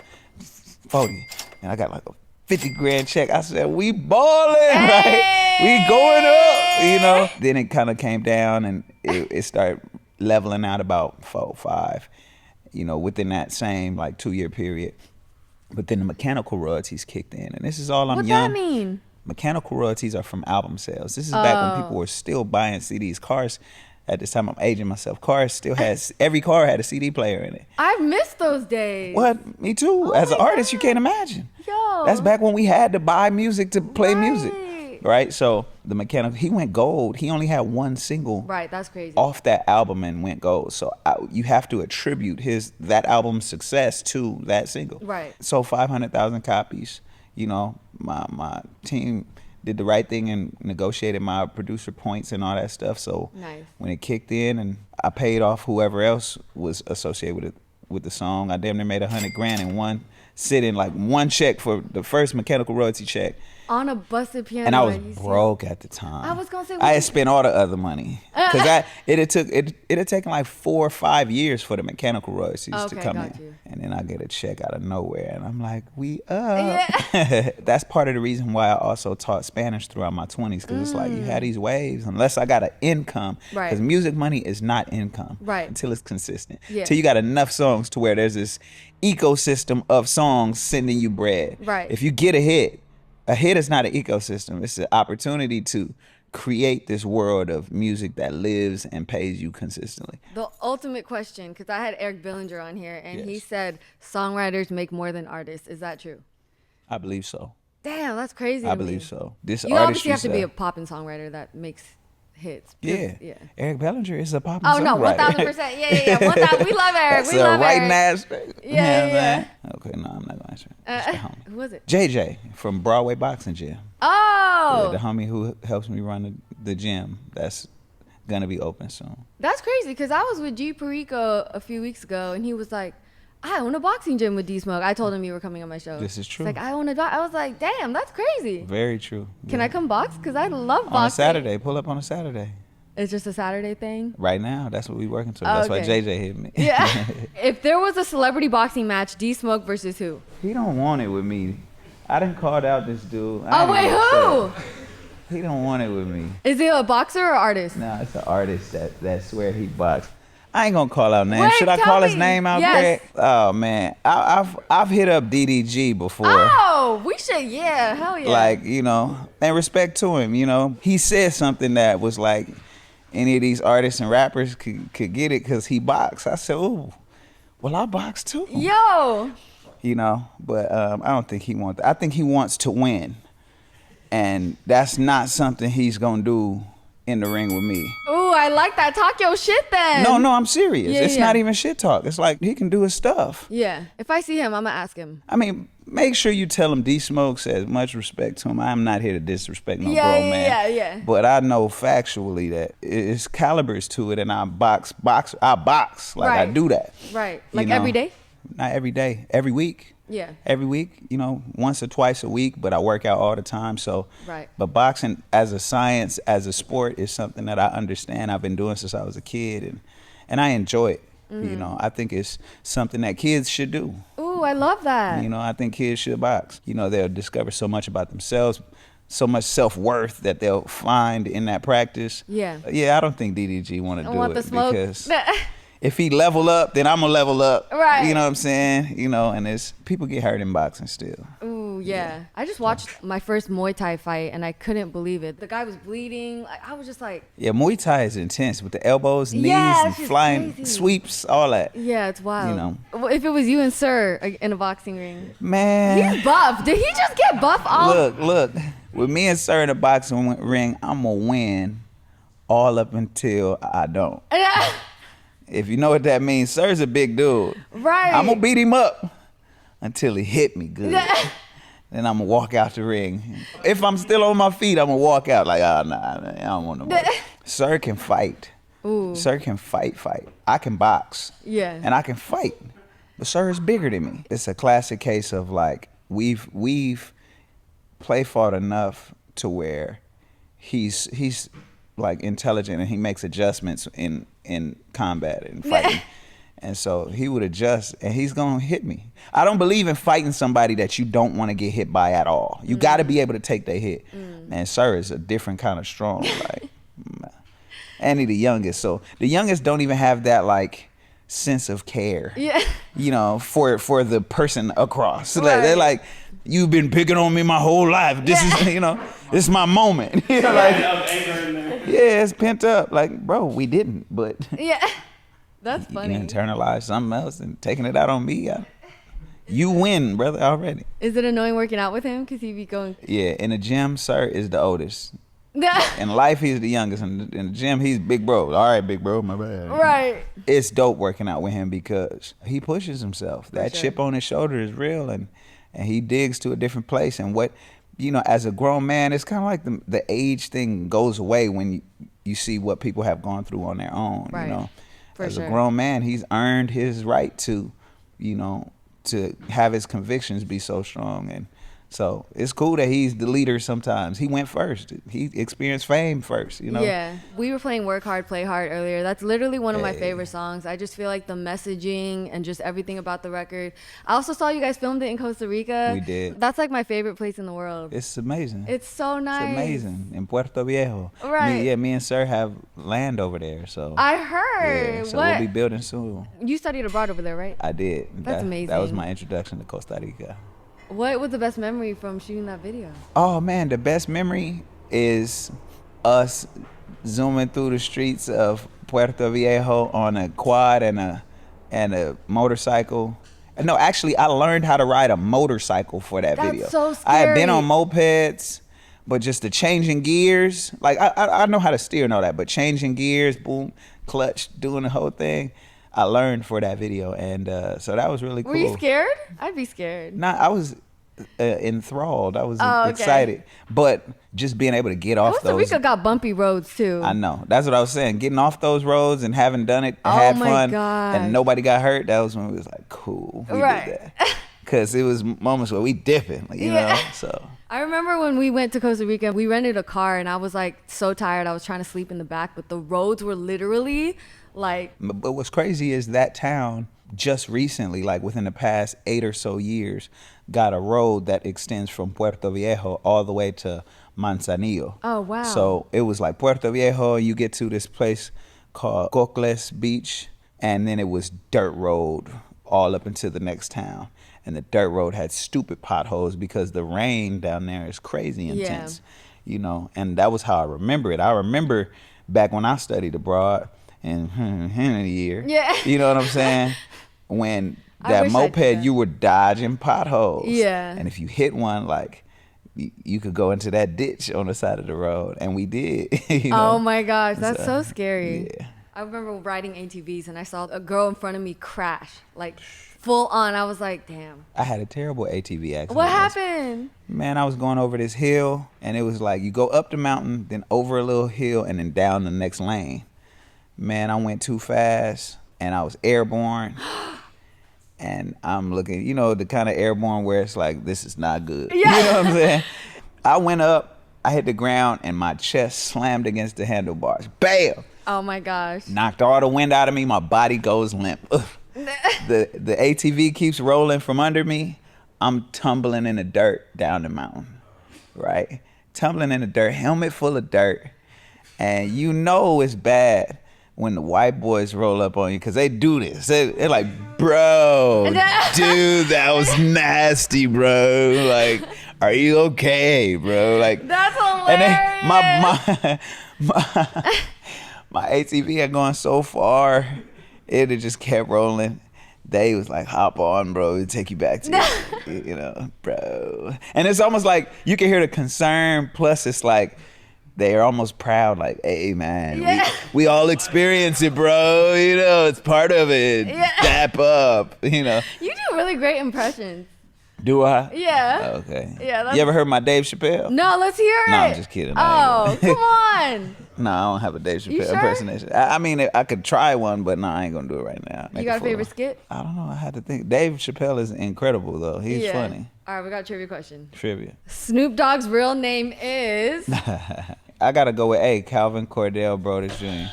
[SPEAKER 2] 40, and I got like a 50 grand check. I said, we balling, right? We going up, Then it kind of came down and it started leveling out about 4, 5, within that same like 2-year period. But then the mechanical royalties kicked in, and this is all I'm young.
[SPEAKER 1] What's that mean?
[SPEAKER 2] Mechanical royalties are from album sales. This is back when people were still buying CDs. Cars, at this time I'm aging myself, cars still every car had a CD player in it.
[SPEAKER 1] I've missed those days.
[SPEAKER 2] What? Me too. As an artist, you can't imagine.
[SPEAKER 1] Yo.
[SPEAKER 2] That's back when we had to buy music to play music. Right? So the mechanical, he went gold. He only had one single.
[SPEAKER 1] Right, that's crazy.
[SPEAKER 2] Off that album and went gold. So you have to attribute that album's success to that single.
[SPEAKER 1] Right.
[SPEAKER 2] So 500,000 copies. My team did the right thing and negotiated my producer points and all that stuff. So when it kicked in and I paid off whoever else was associated with the song, I damn near made 100 grand in one sitting, like one check for the first mechanical royalty check.
[SPEAKER 1] On a busted piano.
[SPEAKER 2] And I was broke at the time.
[SPEAKER 1] I was gonna say,
[SPEAKER 2] I had spent all the other money because it had taken like 4 or 5 years for the mechanical royalties to come in, and then I get a check out of nowhere, and I'm like, we up. Yeah. That's part of the reason why I also taught Spanish throughout my 20s, because it's like you had these waves unless I got an income, because music money is not income until it's consistent. Until you got enough songs to where there's this ecosystem of songs sending you bread.
[SPEAKER 1] Right.
[SPEAKER 2] If you get a hit is not an ecosystem. It's an opportunity to create this world of music that lives and pays you consistently.
[SPEAKER 1] The ultimate question, because I had Eric Billinger on here, and he said songwriters make more than artists. Is that true?
[SPEAKER 2] I believe so.
[SPEAKER 1] Damn, that's crazy.
[SPEAKER 2] I believe so.
[SPEAKER 1] You obviously have to be a poppin' songwriter that makes hits.
[SPEAKER 2] Yeah. Eric Bellinger is a poppin'
[SPEAKER 1] songwriter. Oh, no, 1,000%. Yeah. 1,000. We love Eric. We love
[SPEAKER 2] Eric.
[SPEAKER 1] Ass. Yeah.
[SPEAKER 2] Okay, no, I'm not going to answer it.
[SPEAKER 1] Who was it?
[SPEAKER 2] JJ from Broadway Boxing Gym.
[SPEAKER 1] Oh.
[SPEAKER 2] The homie who helps me run the gym that's going to be open soon.
[SPEAKER 1] That's crazy, because I was with G Perico a few weeks ago, and he was like, I own a boxing gym with D-Smoke. I told him you were coming on my show.
[SPEAKER 2] This is true.
[SPEAKER 1] He's like, I own a I was like, damn, that's crazy.
[SPEAKER 2] Very true.
[SPEAKER 1] Can I come box? Because I love boxing.
[SPEAKER 2] On a Saturday. Pull up on a Saturday.
[SPEAKER 1] It's just a Saturday thing?
[SPEAKER 2] Right now, that's what we working towards. That's why JJ hit me.
[SPEAKER 1] Yeah. If there was a celebrity boxing match, D-Smoke versus who?
[SPEAKER 2] He don't want it with me. I done called out this dude.
[SPEAKER 1] Who?
[SPEAKER 2] He don't want it with me.
[SPEAKER 1] Is he a boxer or artist?
[SPEAKER 2] No, it's an artist that swear he boxed. I ain't gonna call out names. Should I call his name out, Greg? Oh man, I've hit up DDG before.
[SPEAKER 1] Oh, we should, hell yeah.
[SPEAKER 2] Like, and respect to him, he said something that was like, any of these artists and rappers could get it because he boxed. I said, ooh, well, I box too.
[SPEAKER 1] Yo.
[SPEAKER 2] But I don't think he wants that. I think he wants to win. And that's not something he's going to do in the ring with me.
[SPEAKER 1] Ooh, I like that. Talk your shit then.
[SPEAKER 2] No, I'm serious. It's not even shit talk. It's like he can do his stuff.
[SPEAKER 1] Yeah. If I see him, I'm going to ask him.
[SPEAKER 2] I mean, make sure you tell him D-Smoke says much respect to him. I'm not here to disrespect no grown man.
[SPEAKER 1] Yeah.
[SPEAKER 2] But I know factually that it's calibers to it, and I box. Like I do that.
[SPEAKER 1] Right. Like every day?
[SPEAKER 2] Not every day. Every week.
[SPEAKER 1] Yeah.
[SPEAKER 2] Every week, once or twice a week, but I work out all the time. So, But boxing as a science, as a sport, is something that I understand. I've been doing since I was a kid, and I enjoy it. I think it's something that kids should do.
[SPEAKER 1] Ooh, I love that.
[SPEAKER 2] I think kids should box. They'll discover so much about themselves, so much self-worth that they'll find in that practice.
[SPEAKER 1] Yeah.
[SPEAKER 2] Yeah, I don't think DDG want to do
[SPEAKER 1] want
[SPEAKER 2] it
[SPEAKER 1] the smoke.
[SPEAKER 2] because if he level up, then I'm gonna level up.
[SPEAKER 1] Right.
[SPEAKER 2] You know what I'm saying? You know, and it's people get hurt in boxing still.
[SPEAKER 1] Ooh, yeah. I just watched my first Muay Thai fight and I couldn't believe it. The guy was bleeding. I was just like,
[SPEAKER 2] Yeah, Muay Thai is intense with the elbows, knees,
[SPEAKER 1] Yeah,
[SPEAKER 2] and
[SPEAKER 1] it's just
[SPEAKER 2] flying
[SPEAKER 1] crazy.
[SPEAKER 2] sweeps, all that.
[SPEAKER 1] yeah, it's wild.
[SPEAKER 2] You know.
[SPEAKER 1] Well, if it was you and Sir in a boxing ring.
[SPEAKER 2] Man,
[SPEAKER 1] He's buff. Did he just get buff off?
[SPEAKER 2] look. With me and Sir in a boxing ring, I'm gonna win all up until I don't. If you know what that means, Sir's a big dude.
[SPEAKER 1] Right.
[SPEAKER 2] I'm gonna beat him up until he hit me good. Then I'm gonna walk out the ring. If I'm still on my feet, I'm gonna walk out like, nah, I don't want no more. Sir can fight.
[SPEAKER 1] Ooh.
[SPEAKER 2] Sir can fight. I can box.
[SPEAKER 1] Yeah.
[SPEAKER 2] And I can fight. But Sir is bigger than me. It's a classic case of like, we've fought enough to where he's like intelligent and he makes adjustments in combat and fighting. And so he would adjust and he's gonna hit me. I don't believe in fighting somebody that you don't want to get hit by at all. You gotta be able to take their hit. And Sir is a different kind of strong. Like, and he the youngest. So the youngest don't even have that like sense of care.
[SPEAKER 1] Yeah.
[SPEAKER 2] You know, for the person across. So
[SPEAKER 1] Right.
[SPEAKER 2] they're like, you've been picking on me my whole life. This is, you know, this is my moment. You know, like,
[SPEAKER 3] Of anger in there.
[SPEAKER 2] yeah, it's pent up. Like, bro, we didn't, but
[SPEAKER 1] Yeah. That's
[SPEAKER 2] you
[SPEAKER 1] funny.
[SPEAKER 2] internalize something else and taking it out on me. You win, brother, already.
[SPEAKER 1] Is it annoying working out with him? Because he be going.
[SPEAKER 2] Yeah, in the gym, Sir is the oldest. In life, he's the youngest. In the gym, he's big bro. All right, big bro, my bad.
[SPEAKER 1] Right.
[SPEAKER 2] It's dope working out with him because he pushes himself. That
[SPEAKER 1] sure.
[SPEAKER 2] chip on his shoulder is real, and he digs to a different place. And what, you know, as a grown man, it's kind of like the age thing goes away when you see what people have gone through on their own.
[SPEAKER 1] Right.
[SPEAKER 2] You know,
[SPEAKER 1] For
[SPEAKER 2] as
[SPEAKER 1] sure.
[SPEAKER 2] a grown man, he's earned his right to, you know, to have his convictions be so strong. And so it's cool that he's the leader sometimes. He went first. He experienced fame first, you know?
[SPEAKER 1] Yeah. We were playing Work Hard, Play Hard earlier. That's literally one of my
[SPEAKER 2] Hey.
[SPEAKER 1] favorite songs. I just feel like the messaging and just everything about the record. I also saw you guys filmed it in Costa Rica.
[SPEAKER 2] We did.
[SPEAKER 1] That's like my favorite place in the world.
[SPEAKER 2] It's amazing.
[SPEAKER 1] It's so nice.
[SPEAKER 2] It's amazing. In Puerto Viejo.
[SPEAKER 1] Right.
[SPEAKER 2] Me and Sir have land over there, so.
[SPEAKER 1] I heard.
[SPEAKER 2] Yeah, so
[SPEAKER 1] What?
[SPEAKER 2] we'll be building soon.
[SPEAKER 1] You studied abroad over there, right?
[SPEAKER 2] I did.
[SPEAKER 1] That's amazing.
[SPEAKER 2] That was my introduction to Costa Rica.
[SPEAKER 1] What was the best memory from shooting that video?
[SPEAKER 2] Oh man, the best memory is us zooming through the streets of Puerto Viejo on a quad and a motorcycle. No, actually, I learned how to ride a motorcycle for that
[SPEAKER 1] That's
[SPEAKER 2] video.
[SPEAKER 1] so
[SPEAKER 2] I had been
[SPEAKER 1] scary.
[SPEAKER 2] on mopeds, but just the changing gears, like I know how to steer and all that, but changing gears, boom, clutch, doing the whole thing, I learned for that video, and so that was really cool.
[SPEAKER 1] Were you scared? I'd be scared.
[SPEAKER 2] Nah, I was enthralled. I was
[SPEAKER 1] Oh, okay.
[SPEAKER 2] excited, but just being able to get off
[SPEAKER 1] Costa
[SPEAKER 2] those.
[SPEAKER 1] Rica got bumpy roads too.
[SPEAKER 2] I know. That's what I was saying. Getting off those roads and having done it, and
[SPEAKER 1] Oh
[SPEAKER 2] had
[SPEAKER 1] my
[SPEAKER 2] fun,
[SPEAKER 1] gosh.
[SPEAKER 2] and nobody got hurt. That was when we was like, cool, we
[SPEAKER 1] Right.
[SPEAKER 2] did that. Because it was moments where we dipping, like, you
[SPEAKER 1] Yeah.
[SPEAKER 2] know. So
[SPEAKER 1] I remember when we went to Costa Rica, we rented a car and I was like so tired. I was trying to sleep in the back, but the roads were literally like,
[SPEAKER 2] But what's crazy is that town just recently, like within the past 8 or so years, got a road that extends from Puerto Viejo all the way to Manzanillo.
[SPEAKER 1] Oh, wow.
[SPEAKER 2] So it was like Puerto Viejo, you get to this place called Cocles Beach, and then it was dirt road all up into the next town. And the dirt road had stupid potholes because the rain down there is crazy intense, you know. And that was how I remember it. I remember back when I studied abroad in a year.
[SPEAKER 1] Yeah.
[SPEAKER 2] You know what I'm saying? When
[SPEAKER 1] I
[SPEAKER 2] that
[SPEAKER 1] wish I did
[SPEAKER 2] moped,
[SPEAKER 1] that.
[SPEAKER 2] you were dodging potholes.
[SPEAKER 1] Yeah.
[SPEAKER 2] And if you hit one, like, you could go into that ditch on the side of the road. And we did. You know?
[SPEAKER 1] oh my gosh, that's so scary.
[SPEAKER 2] Yeah.
[SPEAKER 1] I remember riding ATVs and I saw a girl in front of me crash, like full on. I was like, damn.
[SPEAKER 2] I had a terrible ATV accident.
[SPEAKER 1] What happened?
[SPEAKER 2] Man, I was going over this hill, and it was like you go up the mountain, then over a little hill, and then down the next lane. Man, I went too fast, and I was airborne. And I'm looking, you know, the kind of airborne where it's like, this is not good.
[SPEAKER 1] Yeah.
[SPEAKER 2] You know what I'm saying? I went up, I hit the ground, and my chest slammed against the handlebars. Bam!
[SPEAKER 1] Oh my gosh.
[SPEAKER 2] Knocked all the wind out of me. My body goes limp. Ugh. The ATV keeps rolling from under me. I'm tumbling in the dirt down the mountain, right? tumbling in the dirt, helmet full of dirt, and you know it's bad when the white boys roll up on you because they do this. They're like, bro, dude, that was nasty, bro. Like, are you okay, bro? Like,
[SPEAKER 1] that's hilarious.
[SPEAKER 2] And my ATV had gone so far, it had just kept rolling. They was like, hop on, bro. It'll take you back to, you know, bro. And it's almost like you can hear the concern. Plus, it's like they are almost proud. Like, hey, man, we all experience it, bro. You know, it's part of it. Yeah. Dap up, you know.
[SPEAKER 1] You do really great impressions.
[SPEAKER 2] Do I?
[SPEAKER 1] Yeah.
[SPEAKER 2] Okay.
[SPEAKER 1] Yeah.
[SPEAKER 2] You ever heard my Dave Chappelle?
[SPEAKER 1] No, let's hear it.
[SPEAKER 2] No, I'm just kidding.
[SPEAKER 1] Oh, come on.
[SPEAKER 2] No, I don't have a Dave Chappelle
[SPEAKER 1] sure?
[SPEAKER 2] impersonation. I mean, I could try one, but no, I ain't gonna do it right now.
[SPEAKER 1] You got a favorite skit?
[SPEAKER 2] I don't know. I had to think. Dave Chappelle is incredible, though. He's funny.
[SPEAKER 1] All right, we got a trivia question.
[SPEAKER 2] Trivia.
[SPEAKER 1] Snoop Dogg's real name is?
[SPEAKER 2] I gotta go with Calvin Cordell Brodus Jr.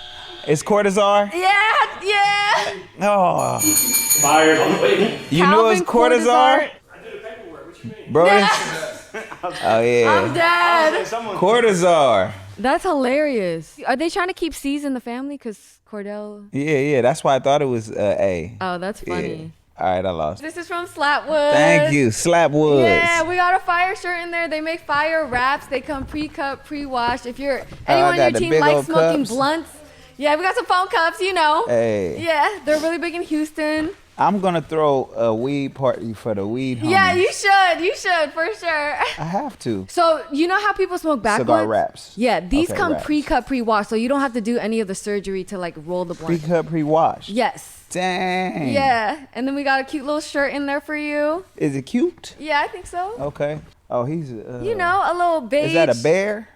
[SPEAKER 2] Is Cortazar?
[SPEAKER 1] Yeah.
[SPEAKER 2] Oh.
[SPEAKER 3] Fired on the way.
[SPEAKER 2] You knew it was Cortazar?
[SPEAKER 3] I did the paperwork. What you mean?
[SPEAKER 2] Brodus? Oh, yeah.
[SPEAKER 1] I'm dead.
[SPEAKER 2] Cortazar.
[SPEAKER 1] That's hilarious. Are they trying to keep C's in the family? Because Cordell...
[SPEAKER 2] Yeah. That's why I thought it was A.
[SPEAKER 1] Oh, that's funny.
[SPEAKER 2] Yeah. All right, I lost.
[SPEAKER 1] This is from Slapwood.
[SPEAKER 2] Thank you, Slapwood.
[SPEAKER 1] Yeah, we got a fire shirt in there. They make fire wraps. They come pre-cut, pre-washed. If you're anyone on your team likes smoking blunts, yeah, we got some phone cups, you know.
[SPEAKER 2] Hey.
[SPEAKER 1] Yeah, they're really big in Houston.
[SPEAKER 2] I'm gonna throw a weed party for the weed homies.
[SPEAKER 1] Yeah, you should for sure.
[SPEAKER 2] I have to.
[SPEAKER 1] So you know how people smoke backwoods?
[SPEAKER 2] Cigar wraps.
[SPEAKER 1] Yeah, these come
[SPEAKER 2] wraps.
[SPEAKER 1] pre-cut, pre-washed, so you don't have to do any of the surgery to like roll the blunt.
[SPEAKER 2] Pre-cut, pre-washed.
[SPEAKER 1] Yes.
[SPEAKER 2] Dang.
[SPEAKER 1] Yeah, and then we got a cute little shirt in there for you.
[SPEAKER 2] Is it cute?
[SPEAKER 1] Yeah, I think so.
[SPEAKER 2] Okay. Oh, he's.
[SPEAKER 1] You know, a little beige.
[SPEAKER 2] Is that a bear?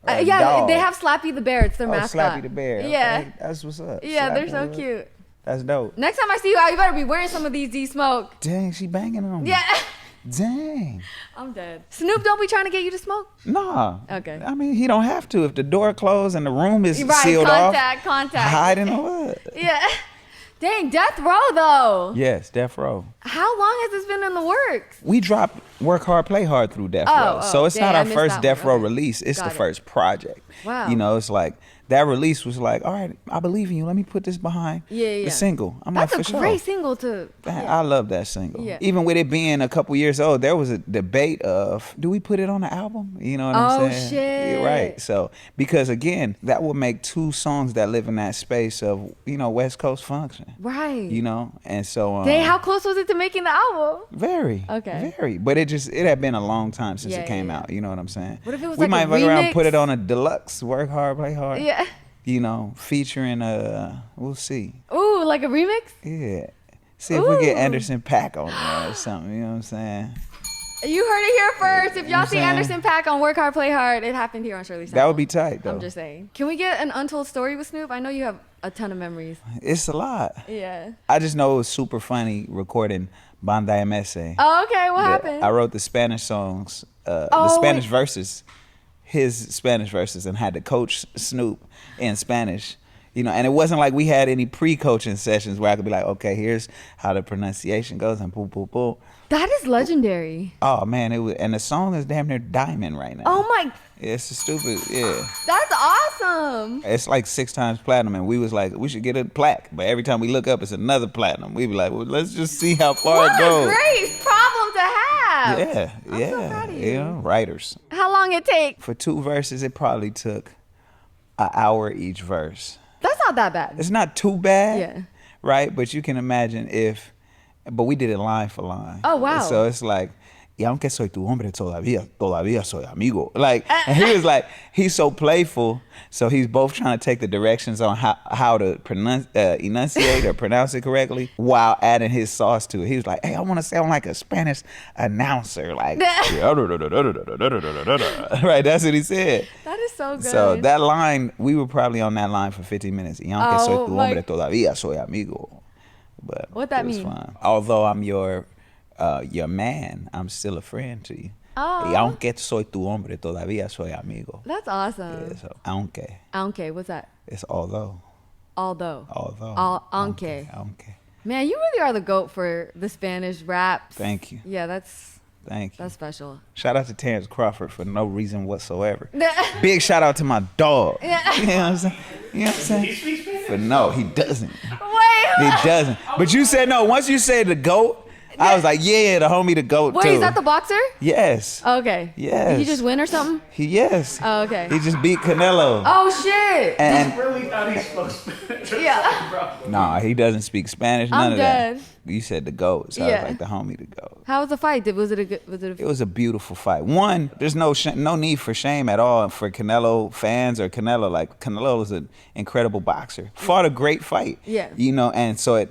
[SPEAKER 1] Yeah,
[SPEAKER 2] dog?
[SPEAKER 1] they have Slappy the bear. It's their mascot.
[SPEAKER 2] Slappy the bear.
[SPEAKER 1] Yeah.
[SPEAKER 2] Okay, that's what's up.
[SPEAKER 1] Yeah, they're so
[SPEAKER 2] Slapwood.
[SPEAKER 1] cute.
[SPEAKER 2] That's dope.
[SPEAKER 1] Next time I see you out, you better be wearing some of these D-Smoke.
[SPEAKER 2] Dang, she banging on me.
[SPEAKER 1] Yeah.
[SPEAKER 2] Dang.
[SPEAKER 1] I'm dead. Snoop don't be trying to get you to smoke?
[SPEAKER 2] Nah.
[SPEAKER 1] Okay.
[SPEAKER 2] I mean, he don't have to. If the door closed and the room is
[SPEAKER 1] Right,
[SPEAKER 2] sealed
[SPEAKER 1] contact.
[SPEAKER 2] hiding or what?
[SPEAKER 1] Yeah. Dang, death row though.
[SPEAKER 2] Yes, death row.
[SPEAKER 1] How long has this been in the works?
[SPEAKER 2] We dropped Work Hard, Play Hard through death row. So it's not our first death row release. It's the first project.
[SPEAKER 1] Wow.
[SPEAKER 2] You know, it's like that release was like, all right, I believe in you. Let me put this behind the single. I'm
[SPEAKER 1] That's
[SPEAKER 2] like, for
[SPEAKER 1] a great
[SPEAKER 2] sure.
[SPEAKER 1] single to.
[SPEAKER 2] Man, I love that single.
[SPEAKER 1] Yeah.
[SPEAKER 2] Even with it being a couple years old, there was a debate of, do we put it on the album? You know what I'm saying?
[SPEAKER 1] Oh, shit.
[SPEAKER 2] Yeah, right. So, because again, that would make two songs that live in that space of, you know, West Coast function.
[SPEAKER 1] Right.
[SPEAKER 2] You know? And so.
[SPEAKER 1] Dang, how close was it to making the album?
[SPEAKER 2] Very.
[SPEAKER 1] Okay.
[SPEAKER 2] Very. But it had been a long time since it came out. You know what I'm saying?
[SPEAKER 1] What if it was
[SPEAKER 2] we
[SPEAKER 1] like
[SPEAKER 2] might
[SPEAKER 1] a
[SPEAKER 2] fuck around
[SPEAKER 1] remix?
[SPEAKER 2] and put it on a deluxe Work Hard, Play Hard.
[SPEAKER 1] Yeah.
[SPEAKER 2] You know, featuring we'll see.
[SPEAKER 1] Ooh, like a remix?
[SPEAKER 2] Yeah. See if we get Anderson .Paak on there or something, you know what I'm saying?
[SPEAKER 1] You heard it here first. If y'all see
[SPEAKER 2] saying?
[SPEAKER 1] Anderson .Paak on Work Hard, Play Hard, it happened here on Shirley's
[SPEAKER 2] That would be tight, though.
[SPEAKER 1] I'm just saying. Can we get an untold story with Snoop? I know you have a ton of memories.
[SPEAKER 2] It's a lot.
[SPEAKER 1] Yeah.
[SPEAKER 2] I just know it was super funny recording Banda MS.
[SPEAKER 1] Oh, okay. What happened?
[SPEAKER 2] I wrote the Spanish songs, the Spanish verses, his Spanish verses, and had to coach Snoop in Spanish. You know, and it wasn't like we had any pre-coaching sessions where I could be like, okay, here's how the pronunciation goes, and boom, boom, boom.
[SPEAKER 1] That is legendary.
[SPEAKER 2] Oh man, and the song is damn near diamond right now.
[SPEAKER 1] Oh my.
[SPEAKER 2] It's a stupid, yeah.
[SPEAKER 1] That's awesome.
[SPEAKER 2] It's like 6 times platinum, and we was like, we should get a plaque. But every time we look up, it's another platinum. We be like, well, let's just see how far it goes.
[SPEAKER 1] What a great problem to have.
[SPEAKER 2] Yeah,
[SPEAKER 1] I'm so proud of you.
[SPEAKER 2] You know, writers.
[SPEAKER 1] How long it take?
[SPEAKER 2] For 2 verses, it probably took an hour each verse.
[SPEAKER 1] That's not that bad.
[SPEAKER 2] It's not too bad.
[SPEAKER 1] Yeah.
[SPEAKER 2] Right? But you can imagine but we did it line for line.
[SPEAKER 1] Oh, wow.
[SPEAKER 2] So it's like, y aunque soy tu hombre todavía soy amigo. Like, and he was like, he's so playful. So he's both trying to take the directions on how to enunciate or pronounce it correctly while adding his sauce to it. He was like, hey, I want to sound like a Spanish announcer. Like, right, that's what he said.
[SPEAKER 1] That is so good.
[SPEAKER 2] So that line, we were probably on that line for 15 minutes. Y aunque soy tu hombre todavía soy amigo. But
[SPEAKER 1] what that
[SPEAKER 2] mean?
[SPEAKER 1] Fun.
[SPEAKER 2] Although I'm your man, I'm still a friend to you.
[SPEAKER 1] Oh.
[SPEAKER 2] Y aunque soy tu hombre, todavía soy amigo.
[SPEAKER 1] That's awesome.
[SPEAKER 2] Yeah, so aunque.
[SPEAKER 1] Aunque, what's that?
[SPEAKER 2] It's although.
[SPEAKER 1] Although.
[SPEAKER 2] Aunque.
[SPEAKER 1] Man, you really are the GOAT for the Spanish raps.
[SPEAKER 2] Thank you.
[SPEAKER 1] Yeah, that's
[SPEAKER 2] Thank you.
[SPEAKER 1] That's special.
[SPEAKER 2] Shout out to Terrence Crawford for no reason whatsoever. Big shout out to my dog. You know what I'm saying? You know what I'm saying?
[SPEAKER 3] He speaks Spanish?
[SPEAKER 2] But no, he doesn't.
[SPEAKER 1] Wait.
[SPEAKER 2] He doesn't. But you said no. Once you said the GOAT, I was like, yeah, the homie, the GOAT,
[SPEAKER 1] Wait,
[SPEAKER 2] too.
[SPEAKER 1] is that the boxer?
[SPEAKER 2] Yes.
[SPEAKER 1] Okay.
[SPEAKER 2] Yes.
[SPEAKER 1] Did he just win or something?
[SPEAKER 2] Yes.
[SPEAKER 1] Oh, okay.
[SPEAKER 2] He just beat Canelo.
[SPEAKER 1] Oh, shit.
[SPEAKER 2] And
[SPEAKER 3] I really thought he spoke Spanish.
[SPEAKER 1] Yeah.
[SPEAKER 3] Bro.
[SPEAKER 2] nah, he doesn't speak Spanish. None
[SPEAKER 1] I'm
[SPEAKER 2] of
[SPEAKER 1] dead.
[SPEAKER 2] that. You said the GOAT, so I
[SPEAKER 1] Yeah.
[SPEAKER 2] was like the homie, the GOAT.
[SPEAKER 1] How was the fight? Was it a good? Was it
[SPEAKER 2] It was a beautiful fight. One, there's no need for shame at all for Canelo fans or Canelo. Like, Canelo was an incredible boxer. Fought a great fight.
[SPEAKER 1] Yeah.
[SPEAKER 2] You know, and so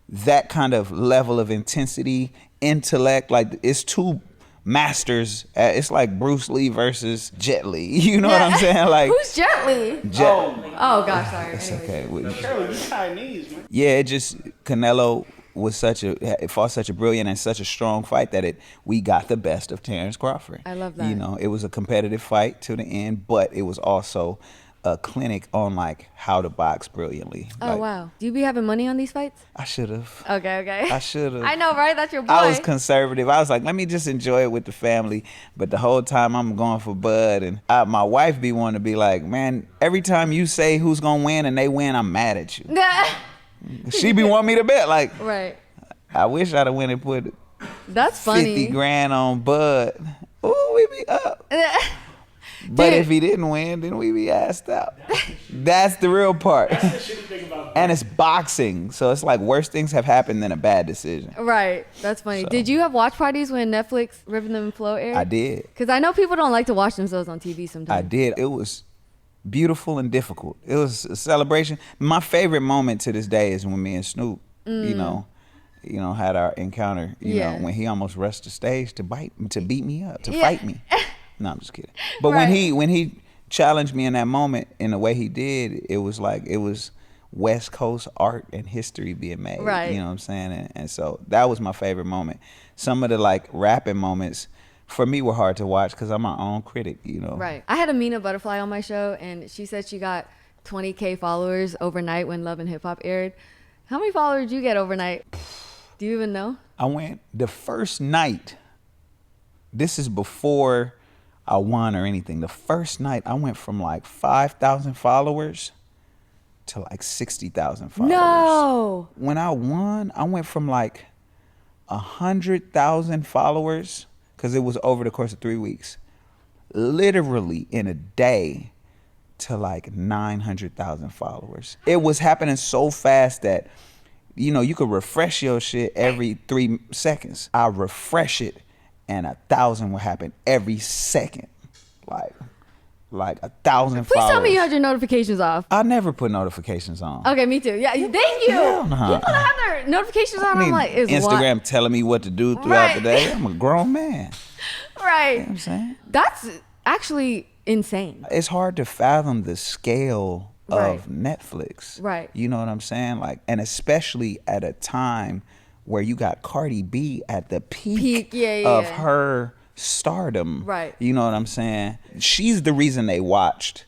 [SPEAKER 2] that kind of level of intensity, intellect, like, it's two masters. It's like Bruce Lee versus Jet Li. You know what I'm saying? Like,
[SPEAKER 1] who's Jet Li? Oh gosh, sorry.
[SPEAKER 2] It's
[SPEAKER 1] Anyways.
[SPEAKER 2] okay.
[SPEAKER 3] Shirley, you Chinese, man.
[SPEAKER 2] Yeah, it just Canelo was it fought such a brilliant and such a strong fight that we got the best of Terrence Crawford.
[SPEAKER 1] I love that.
[SPEAKER 2] You know, it was a competitive fight to the end, but it was also a clinic on like how to box brilliantly.
[SPEAKER 1] Oh
[SPEAKER 2] Like,
[SPEAKER 1] wow. Do you be having money on these fights?
[SPEAKER 2] I should have.
[SPEAKER 1] Okay.
[SPEAKER 2] I should have.
[SPEAKER 1] I know, right? That's your boy.
[SPEAKER 2] I was conservative. I was like, let me just enjoy it with the family. But the whole time I'm going for Bud, and my wife be wanting to be like, man, every time you say who's gonna win and they win, I'm mad at you. She be wanting me to bet. Like,
[SPEAKER 1] Right.
[SPEAKER 2] I wish I'd have went and put
[SPEAKER 1] That's funny.
[SPEAKER 2] 50 grand on Bud. Ooh, we be up. But
[SPEAKER 1] Dude.
[SPEAKER 2] if he didn't win, then we be asked out. That's the real part.
[SPEAKER 3] That's the shitty thing about
[SPEAKER 2] And it's boxing, so it's like worse things have happened than a bad decision.
[SPEAKER 1] Right. That's funny.
[SPEAKER 2] So.
[SPEAKER 1] Did you have watch parties when Netflix Rhythm and Flow aired?
[SPEAKER 2] I did.
[SPEAKER 1] Because I know people don't like to watch themselves on TV sometimes.
[SPEAKER 2] I did. It was beautiful and difficult. It was a celebration. My favorite moment to this day is when me and Snoop, you know, had our encounter. You
[SPEAKER 1] Yeah.
[SPEAKER 2] know, when he almost rushed the stage to beat me up, to
[SPEAKER 1] Yeah.
[SPEAKER 2] fight me. No, I'm just kidding. But
[SPEAKER 1] Right.
[SPEAKER 2] when he challenged me in that moment in the way he did, it was like it was West Coast art and history being made.
[SPEAKER 1] Right.
[SPEAKER 2] You know what I'm saying? And so that was my favorite moment. Some of the like rapping moments for me were hard to watch because I'm my own critic. You know.
[SPEAKER 1] Right. I had Amina Butterfly on my show, and she said she got 20K followers overnight when Love and Hip Hop aired. How many followers did you get overnight? Do you even know?
[SPEAKER 2] I went the first night. This is before I won or anything. The first night I went from like 5,000 followers to like 60,000 followers.
[SPEAKER 1] No.
[SPEAKER 2] When I won, I went from like 100,000 followers, because it was over the course of 3 weeks, literally in a day, to like 900,000 followers. It was happening so fast that, you know, you could refresh your shit every 3 seconds. I refresh it and 1,000 will happen every second. Like 1,000
[SPEAKER 1] Please
[SPEAKER 2] followers.
[SPEAKER 1] tell me you had your notifications off.
[SPEAKER 2] I never put notifications on.
[SPEAKER 1] Okay, me too. Yeah, thank you.
[SPEAKER 2] Hell no.
[SPEAKER 1] People that have their notifications on,
[SPEAKER 2] I mean,
[SPEAKER 1] I'm like, is
[SPEAKER 2] Instagram telling me what to do throughout the day. I'm a grown man.
[SPEAKER 1] what? Right.
[SPEAKER 2] You know what I'm saying?
[SPEAKER 1] That's actually insane.
[SPEAKER 2] It's hard to fathom the scale
[SPEAKER 1] Right.
[SPEAKER 2] of Netflix.
[SPEAKER 1] Right.
[SPEAKER 2] You know what I'm saying? Like, and especially at a time where you got Cardi B at the peak, of her stardom.
[SPEAKER 1] Right.
[SPEAKER 2] You know what I'm saying? She's the reason they watched.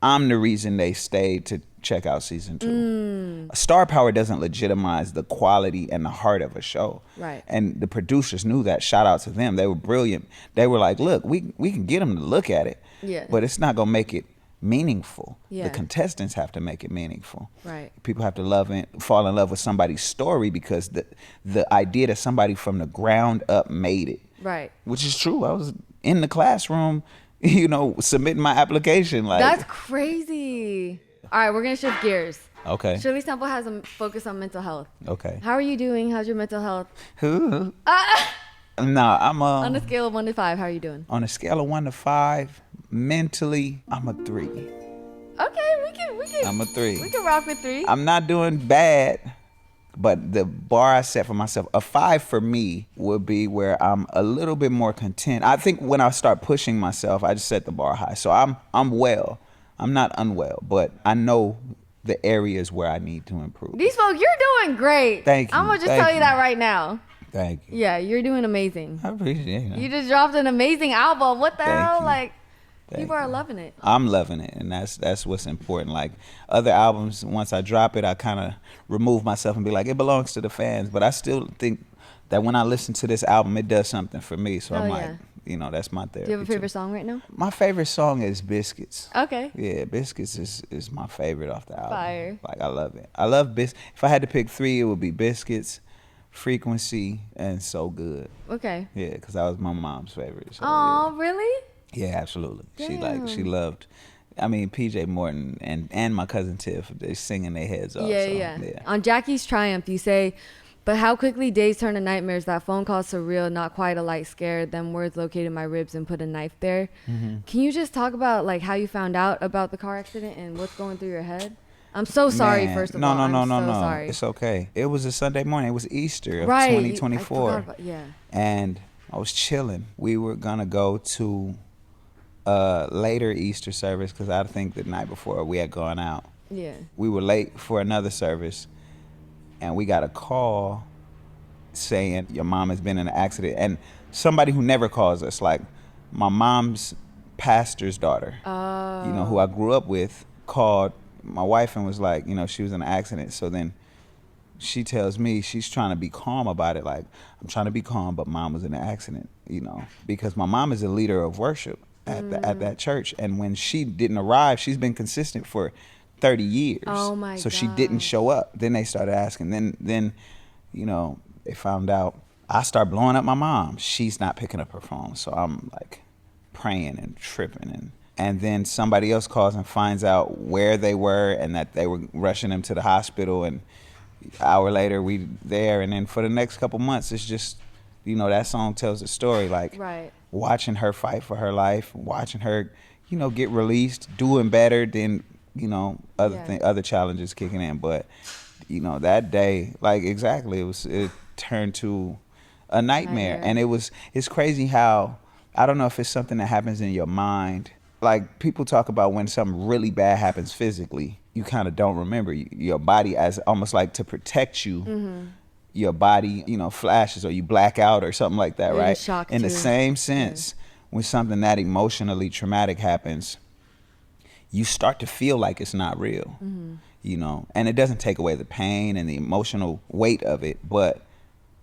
[SPEAKER 2] I'm the reason they stayed to check out season 2. Star power doesn't legitimize the quality and the heart of a show.
[SPEAKER 1] Right.
[SPEAKER 2] And the producers knew that. Shout out to them. They were brilliant. They were like, look, we can get them to look at it.
[SPEAKER 1] Yeah.
[SPEAKER 2] But it's not gonna make it meaningful.
[SPEAKER 1] Yeah.
[SPEAKER 2] The contestants have to make it meaningful.
[SPEAKER 1] Right.
[SPEAKER 2] People have to fall in love with somebody's story because the idea that somebody from the ground up made it.
[SPEAKER 1] Right.
[SPEAKER 2] Which is true. I was in the classroom, you know, submitting my application. Like,
[SPEAKER 1] That's crazy. All right, we're going to shift gears.
[SPEAKER 2] okay.
[SPEAKER 1] Shirley's Temple has a focus on mental health.
[SPEAKER 2] Okay.
[SPEAKER 1] How are you doing? How's your mental health?
[SPEAKER 2] No, I'm
[SPEAKER 1] On a scale of 1 to 5, how are you doing?
[SPEAKER 2] on a scale of 1 to 5, mentally, I'm a 3.
[SPEAKER 1] Okay, we can.
[SPEAKER 2] I'm a 3.
[SPEAKER 1] We can rock with 3.
[SPEAKER 2] I'm not doing bad, but the bar I set for myself, a 5 for me would be where I'm a little bit more content. I think when I start pushing myself, I just set the bar high. So I'm well. I'm not unwell, but I know the areas where I need to improve.
[SPEAKER 1] These folks, you're doing great.
[SPEAKER 2] Thank you.
[SPEAKER 1] I'm going to just
[SPEAKER 2] Thank
[SPEAKER 1] tell you
[SPEAKER 2] you.
[SPEAKER 1] that right now.
[SPEAKER 2] Thank you.
[SPEAKER 1] Yeah, you're doing amazing.
[SPEAKER 2] I appreciate it.
[SPEAKER 1] You just dropped an amazing album. What the
[SPEAKER 2] Thank
[SPEAKER 1] hell?
[SPEAKER 2] you.
[SPEAKER 1] Like,
[SPEAKER 2] Thank
[SPEAKER 1] people are
[SPEAKER 2] you.
[SPEAKER 1] loving it.
[SPEAKER 2] I'm loving it, and that's what's important. Like other albums, once I drop it, I kind of remove myself and be like, it belongs to the fans. But I still think that when I listen to this album, it does something for me. So
[SPEAKER 1] Oh,
[SPEAKER 2] I'm
[SPEAKER 1] yeah.
[SPEAKER 2] like, you know, that's my therapy.
[SPEAKER 1] Do you have a favorite
[SPEAKER 2] too.
[SPEAKER 1] song right now?
[SPEAKER 2] My favorite song is Biscuits.
[SPEAKER 1] Okay.
[SPEAKER 2] Yeah, Biscuits is my favorite off the album.
[SPEAKER 1] Fire.
[SPEAKER 2] Like, I love it. I love If I had to pick 3, it would be Biscuits, Frequency, and So Good.
[SPEAKER 1] Okay.
[SPEAKER 2] Yeah, because that was my mom's favorite. So,
[SPEAKER 1] Oh, really?
[SPEAKER 2] yeah, absolutely. She
[SPEAKER 1] Damn.
[SPEAKER 2] loved. I mean, PJ Morton and my cousin Tiff, they singing their heads off.
[SPEAKER 1] Yeah,
[SPEAKER 2] so,
[SPEAKER 1] yeah. On Jackie's Triumph, you say, but how quickly days turn to nightmares. That phone call surreal, not quite a light scare. Them words located my ribs and put a knife there. Can you just talk about like how you found out about the car accident and what's going through your head? I'm so sorry,
[SPEAKER 2] Man,
[SPEAKER 1] first of all.
[SPEAKER 2] No.
[SPEAKER 1] I'm so sorry.
[SPEAKER 2] It's okay. It was a Sunday morning. It was Easter of
[SPEAKER 1] Right.
[SPEAKER 2] 2024.
[SPEAKER 1] I forgot about, yeah.
[SPEAKER 2] And I was chilling. We were gonna go to later Easter service because I think the night before we had gone out.
[SPEAKER 1] Yeah.
[SPEAKER 2] We were late for another service, and we got a call saying your mom has been in an accident. And somebody who never calls us, like my mom's pastor's daughter, you know, who I grew up with, called my wife and was like, you know, she was in an accident. So then she tells me she's trying to be calm about it. Like, I'm trying to be calm, but mom was in an accident, you know, because my mom is a leader of worship at that church. And when she didn't arrive, she's been consistent for 30 years.
[SPEAKER 1] Oh my
[SPEAKER 2] So she didn't show up. Then they started asking. Then, you know, they found out. I start blowing up my mom. She's not picking up her phone. So I'm like praying and tripping. And then somebody else calls and finds out where they were and that they were rushing them to the hospital. And an hour later, we there. And then for the next couple months, it's just, you know, that song tells the story. Like,
[SPEAKER 1] Right.
[SPEAKER 2] watching her fight for her life, watching her, you know, get released, doing better than, you know, other challenges kicking in. But, you know, that day, like, exactly, it turned to a nightmare. And it's crazy how, I don't know if it's something that happens in your mind. Like, people talk about when something really bad happens physically, you kind of don't remember. Your body, as almost like to protect you, your body, you know, flashes or you black out or something like that,
[SPEAKER 1] You're in
[SPEAKER 2] right?
[SPEAKER 1] shock
[SPEAKER 2] In the
[SPEAKER 1] too.
[SPEAKER 2] same sense, when something that emotionally traumatic happens, you start to feel like it's not real, you know? And it doesn't take away the pain and the emotional weight of it, but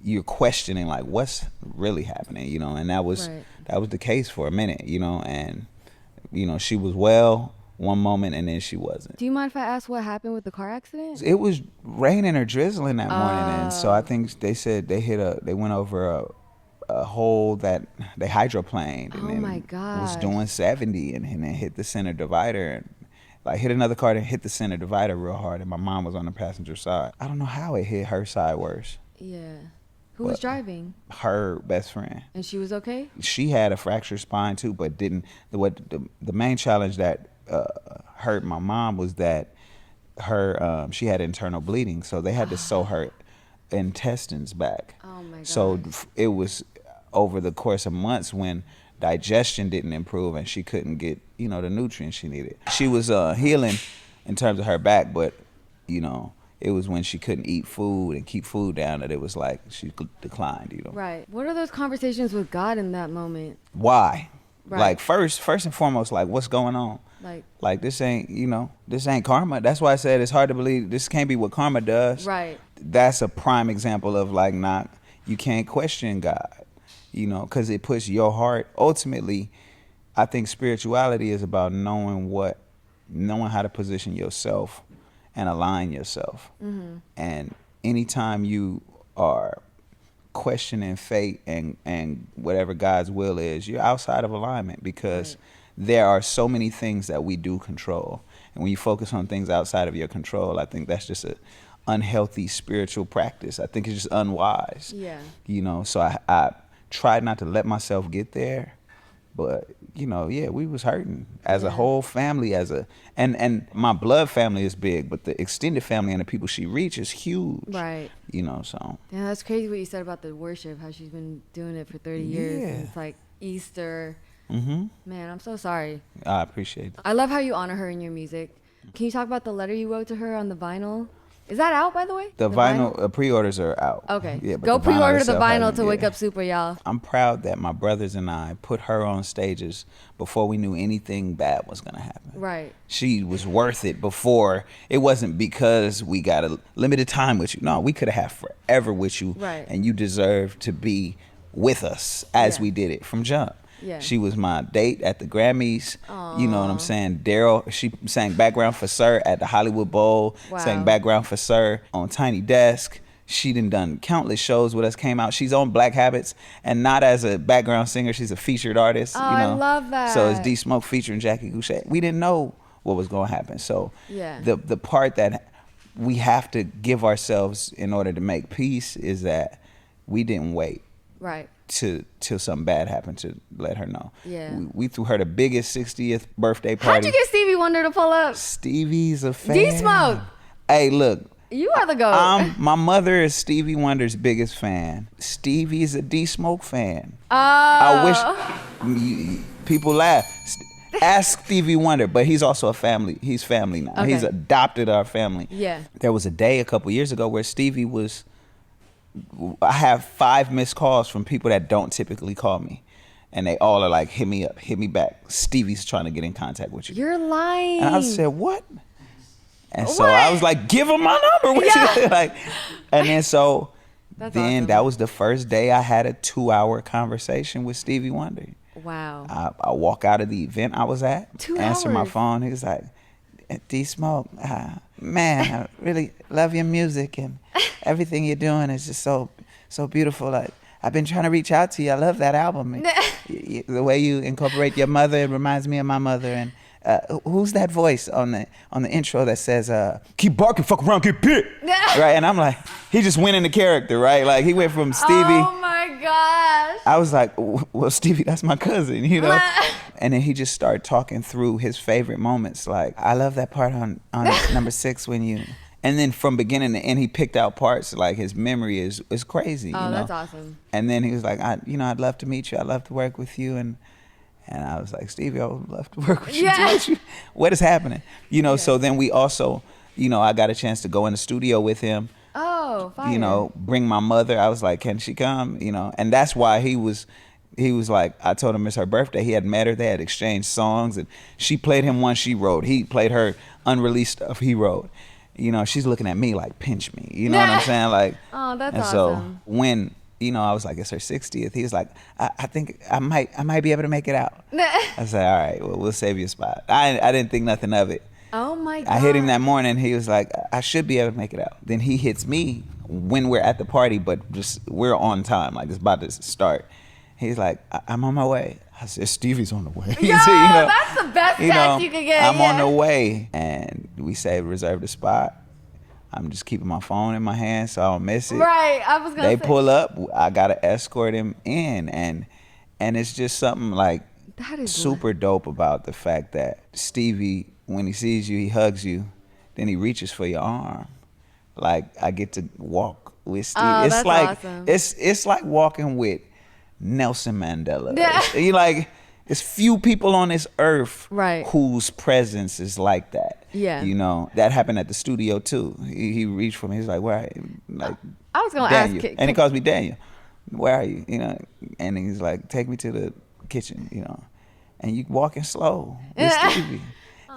[SPEAKER 2] you're questioning, like, what's really happening, you know? And that was the case for a minute, you know? And, you know, she was well one moment and then she wasn't.
[SPEAKER 1] Do you mind if I ask what happened with the car accident?
[SPEAKER 2] It was raining or drizzling that morning, and so I think they said they went over a hole that they hydroplaned and then
[SPEAKER 1] my
[SPEAKER 2] was
[SPEAKER 1] gosh.
[SPEAKER 2] doing 70 and then hit the center divider and like hit another car and hit the center divider real hard, and my mom was on the passenger side. I don't know how it hit her side worse.
[SPEAKER 1] Yeah. Who was driving?
[SPEAKER 2] Her best friend.
[SPEAKER 1] And she was okay?
[SPEAKER 2] She had a fractured spine too, but didn't. The main challenge that hurt my mom was that she had internal bleeding, so they had to sew her intestines back.
[SPEAKER 1] Oh my god.
[SPEAKER 2] So it was over the course of months when digestion didn't improve and she couldn't get, you know, the nutrients she needed. She was healing in terms of her back, but, you know, it was when she couldn't eat food and keep food down that it was like she declined, you know.
[SPEAKER 1] Right. What are those conversations with God in that moment?
[SPEAKER 2] Why?
[SPEAKER 1] Right.
[SPEAKER 2] Like first and foremost, like, what's going on? Like this ain't, you know, this ain't karma. That's why I said it's hard to believe this can't be what karma does.
[SPEAKER 1] Right.
[SPEAKER 2] That's a prime example of like you can't question God, you know, because it puts your heart. Ultimately, I think spirituality is about knowing how to position yourself and align yourself. And anytime you are questioning fate and whatever God's will is, you're outside of alignment because there are so many things that we do control. And when you focus on things outside of your control, I think that's just a unhealthy spiritual practice. I think it's just unwise.
[SPEAKER 1] Yeah.
[SPEAKER 2] You know, so I tried not to let myself get there. But, you know, yeah, we was hurting as a whole family, and my blood family is big, but the extended family and the people she reaches is huge.
[SPEAKER 1] Right.
[SPEAKER 2] You know, so.
[SPEAKER 1] Yeah, that's crazy what you said about the worship, how she's been doing it for 30 years.
[SPEAKER 2] Yeah.
[SPEAKER 1] And it's like Easter.
[SPEAKER 2] Mm-hmm.
[SPEAKER 1] Man, I'm so sorry.
[SPEAKER 2] I appreciate it.
[SPEAKER 1] I love how you honor her in your music. Can you talk about the letter you wrote to her on the vinyl? Is that out, by the way?
[SPEAKER 2] The vinyl pre-orders are out.
[SPEAKER 1] Okay.
[SPEAKER 2] Yeah, but
[SPEAKER 1] go pre-order the
[SPEAKER 2] itself
[SPEAKER 1] vinyl
[SPEAKER 2] hasn't,
[SPEAKER 1] to Wake Up Supa, y'all.
[SPEAKER 2] I'm proud that my brothers and I put her on stages before we knew anything bad was gonna happen.
[SPEAKER 1] Right.
[SPEAKER 2] She was worth it before. It wasn't because we got a limited time with you. No, we could have had forever with you.
[SPEAKER 1] Right.
[SPEAKER 2] And you deserve to be with us as we did it from jump.
[SPEAKER 1] Yeah.
[SPEAKER 2] She was my date at the Grammys. Aww. You know what I'm saying? Daryl, she sang background for Sir at the Hollywood Bowl. Wow. Sang background for Sir on Tiny Desk. She done countless shows with us, came out. She's on Black Habits, and not as a background singer. She's a featured artist.
[SPEAKER 1] Oh,
[SPEAKER 2] you know?
[SPEAKER 1] I love that.
[SPEAKER 2] So it's D Smoke featuring Jackie Goucher. We didn't know what was going to happen. So the part that we have to give ourselves in order to make peace is that we didn't wait.
[SPEAKER 1] Right.
[SPEAKER 2] Till something bad happened to let her know.
[SPEAKER 1] Yeah.
[SPEAKER 2] We threw her the biggest 60th birthday party.
[SPEAKER 1] How'd you get Stevie Wonder to pull up?
[SPEAKER 2] Stevie's a fan.
[SPEAKER 1] D-Smoke.
[SPEAKER 2] Hey, look.
[SPEAKER 1] You are the GOAT.
[SPEAKER 2] My mother is Stevie Wonder's biggest fan. Stevie's a D-Smoke fan.
[SPEAKER 1] Oh.
[SPEAKER 2] I wish people laugh. Ask Stevie Wonder, but he's also he's family now. Okay. He's adopted our family.
[SPEAKER 1] Yeah.
[SPEAKER 2] There was a day a couple years ago where Stevie was, I have 5 missed calls from people that don't typically call me. And they all are like, hit me up, hit me back. Stevie's trying to get in contact with you.
[SPEAKER 1] You're lying.
[SPEAKER 2] And I said, what? And so I was like, give him my number. And then so awesome. That was the first day I had a 2-hour conversation with Stevie Wonder.
[SPEAKER 1] Wow.
[SPEAKER 2] I walk out of the event I was at,
[SPEAKER 1] 2
[SPEAKER 2] answer
[SPEAKER 1] hours.
[SPEAKER 2] my phone. He was like, D-Smoke, man, I really love your music and everything you're doing is just so beautiful. Like, I've been trying to reach out to you. I love that album. The way you incorporate your mother, it reminds me of my mother. And who's that voice on the intro that says, keep barking, fuck around, get bit. Right? And I'm like, he just went into character, right? Like, he went from Stevie.
[SPEAKER 1] Oh my gosh.
[SPEAKER 2] I was like, well, Stevie, that's my cousin, you know? And then he just started talking through his favorite moments. Like, I love that part on number 6 when you... And then from beginning to end, he picked out parts. Like, his memory is crazy.
[SPEAKER 1] Oh,
[SPEAKER 2] you know?
[SPEAKER 1] That's awesome.
[SPEAKER 2] And then he was like, I'd love to meet you. I'd love to work with you. And I was like, Stevie, I would love to work with you. What is happening? You know, so then we also, you know, I got a chance to go in the studio with him.
[SPEAKER 1] Oh, fire.
[SPEAKER 2] You know, bring my mother. I was like, can she come? You know, and that's why he was like, I told him it's her birthday. He had met her. They had exchanged songs. And she played him one she wrote. He played her unreleased stuff he wrote. You know, she's looking at me like, pinch me. You know what I'm saying? Like,
[SPEAKER 1] oh, that's
[SPEAKER 2] and
[SPEAKER 1] awesome.
[SPEAKER 2] So when, you know, I was like, it's her 60th. He was like, I think I might be able to make it out. I said, all right, well, we'll save you a spot. I didn't think nothing of it.
[SPEAKER 1] Oh my God.
[SPEAKER 2] I hit him that morning. He was like, I should be able to make it out. Then he hits me when we're at the party, but just we're on time. Like, it's about to start. He's like, I'm on my way. I said, Stevie's on the way.
[SPEAKER 1] Yo, that's the best text you could get.
[SPEAKER 2] I'm on the way. And we say, reserve the spot. I'm just keeping my phone in my hand so I don't miss it.
[SPEAKER 1] Right, I was gonna say.
[SPEAKER 2] They pull up, I gotta escort him in. And it's just something like
[SPEAKER 1] that is
[SPEAKER 2] super dope about the fact that Stevie, when he sees you, he hugs you, then he reaches for your arm. Like, I get to walk with Stevie.
[SPEAKER 1] Oh,
[SPEAKER 2] It's
[SPEAKER 1] that's
[SPEAKER 2] like
[SPEAKER 1] awesome.
[SPEAKER 2] it's like walking with Nelson Mandela.
[SPEAKER 1] Yeah.
[SPEAKER 2] You like, there's few people on this earth
[SPEAKER 1] right.
[SPEAKER 2] whose presence is like that.
[SPEAKER 1] Yeah.
[SPEAKER 2] You know, that happened at the studio too. He reached for me. He's like, where are you? Like,
[SPEAKER 1] I was gonna
[SPEAKER 2] Daniel.
[SPEAKER 1] ask.
[SPEAKER 2] And he calls me Daniel. Where are you? You know, and he's like, take me to the kitchen, you know. And you walking slow with Stevie.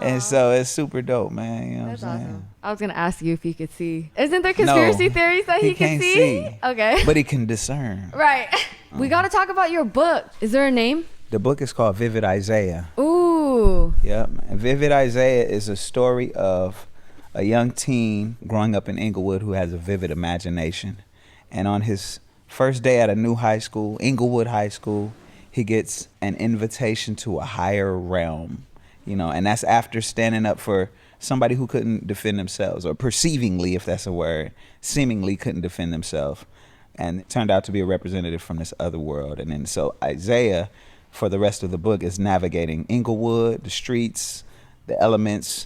[SPEAKER 2] And so it's super dope, man. You know
[SPEAKER 1] That's
[SPEAKER 2] what I'm saying?
[SPEAKER 1] awesome. I was gonna ask you if he could see. Isn't there conspiracy theories that he can
[SPEAKER 2] can't
[SPEAKER 1] see? Okay.
[SPEAKER 2] But he can discern.
[SPEAKER 1] Right. We gotta talk about your book. Is there a name?
[SPEAKER 2] The book is called Vivid Isaiah.
[SPEAKER 1] Ooh.
[SPEAKER 2] Yep. And Vivid Isaiah is a story of a young teen growing up in Inglewood who has a vivid imagination. And on his first day at a new high school, Inglewood High School, he gets an invitation to a higher realm. You know, and that's after standing up for somebody who couldn't defend themselves, or perceivingly, if that's a word, seemingly couldn't defend themselves. And it turned out to be a representative from this other world. And then so Isaiah, for the rest of the book, is navigating Inglewood, the streets, the elements,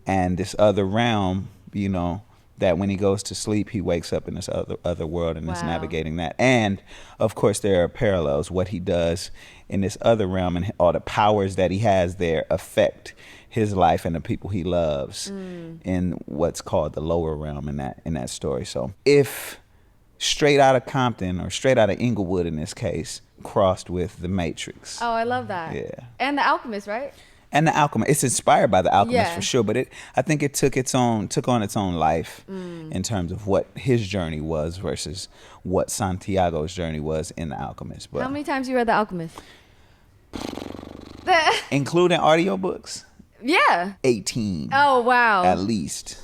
[SPEAKER 2] and this other realm, you know, that when he goes to sleep, he wakes up in this other world and is navigating that. And, of course, there are parallels. What he does in this other realm and all the powers that he has there affect his life and the people he loves in what's called the lower realm in that story. So if Straight Outta Compton, or Straight Outta Inglewood in this case, crossed with The Matrix.
[SPEAKER 1] Oh, I love that.
[SPEAKER 2] Yeah.
[SPEAKER 1] And The Alchemist, right?
[SPEAKER 2] And The Alchemist. It's inspired by The Alchemist
[SPEAKER 1] Yeah.
[SPEAKER 2] for sure, but I think it took on its own life in terms of what his journey was versus what Santiago's journey was in The Alchemist. But
[SPEAKER 1] How many times you read The Alchemist?
[SPEAKER 2] including audiobooks,
[SPEAKER 1] Yeah.
[SPEAKER 2] 18.
[SPEAKER 1] Oh, wow.
[SPEAKER 2] At least.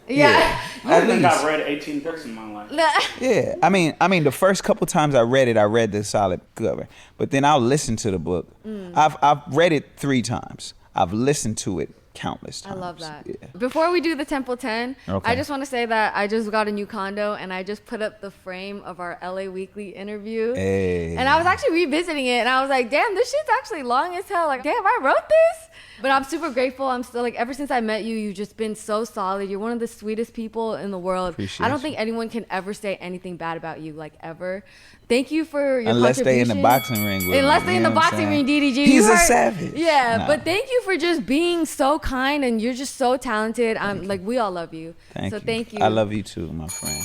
[SPEAKER 1] Yeah.
[SPEAKER 3] I
[SPEAKER 2] At
[SPEAKER 3] think
[SPEAKER 2] least.
[SPEAKER 3] I've read 18 books in my life.
[SPEAKER 2] Yeah, I mean, the first couple times I read the solid cover, but then I'll listen to the book. I've read it 3 times. I've listened to it countless
[SPEAKER 1] I
[SPEAKER 2] times.
[SPEAKER 1] love that.
[SPEAKER 2] Yeah.
[SPEAKER 1] Before we do the Temple 10,
[SPEAKER 2] Okay.
[SPEAKER 1] I just want to say that I just got a new condo and I just put up the frame of our LA Weekly interview.
[SPEAKER 2] Hey.
[SPEAKER 1] And I was actually revisiting it and I was like, damn, this shit's actually long as hell. Like, damn, I wrote this? But I'm super grateful. I'm still like, ever since I met you, you've just been so solid. You're one of the sweetest people in the world.
[SPEAKER 2] Appreciate
[SPEAKER 1] I don't
[SPEAKER 2] you.
[SPEAKER 1] think anyone can ever say anything bad about you, like ever. Thank you for your
[SPEAKER 2] Unless they in the
[SPEAKER 1] contribution.
[SPEAKER 2] boxing ring with
[SPEAKER 1] Unless
[SPEAKER 2] me,
[SPEAKER 1] they
[SPEAKER 2] you
[SPEAKER 1] in the
[SPEAKER 2] know what I'm
[SPEAKER 1] boxing
[SPEAKER 2] saying?
[SPEAKER 1] ring, DDG.
[SPEAKER 2] He's
[SPEAKER 1] You
[SPEAKER 2] a
[SPEAKER 1] heard-
[SPEAKER 2] savage.
[SPEAKER 1] Yeah,
[SPEAKER 2] No.
[SPEAKER 1] but thank you for just being so kind and you're just so talented. Like, we all love you. Thank you.
[SPEAKER 2] I love you too, my friend.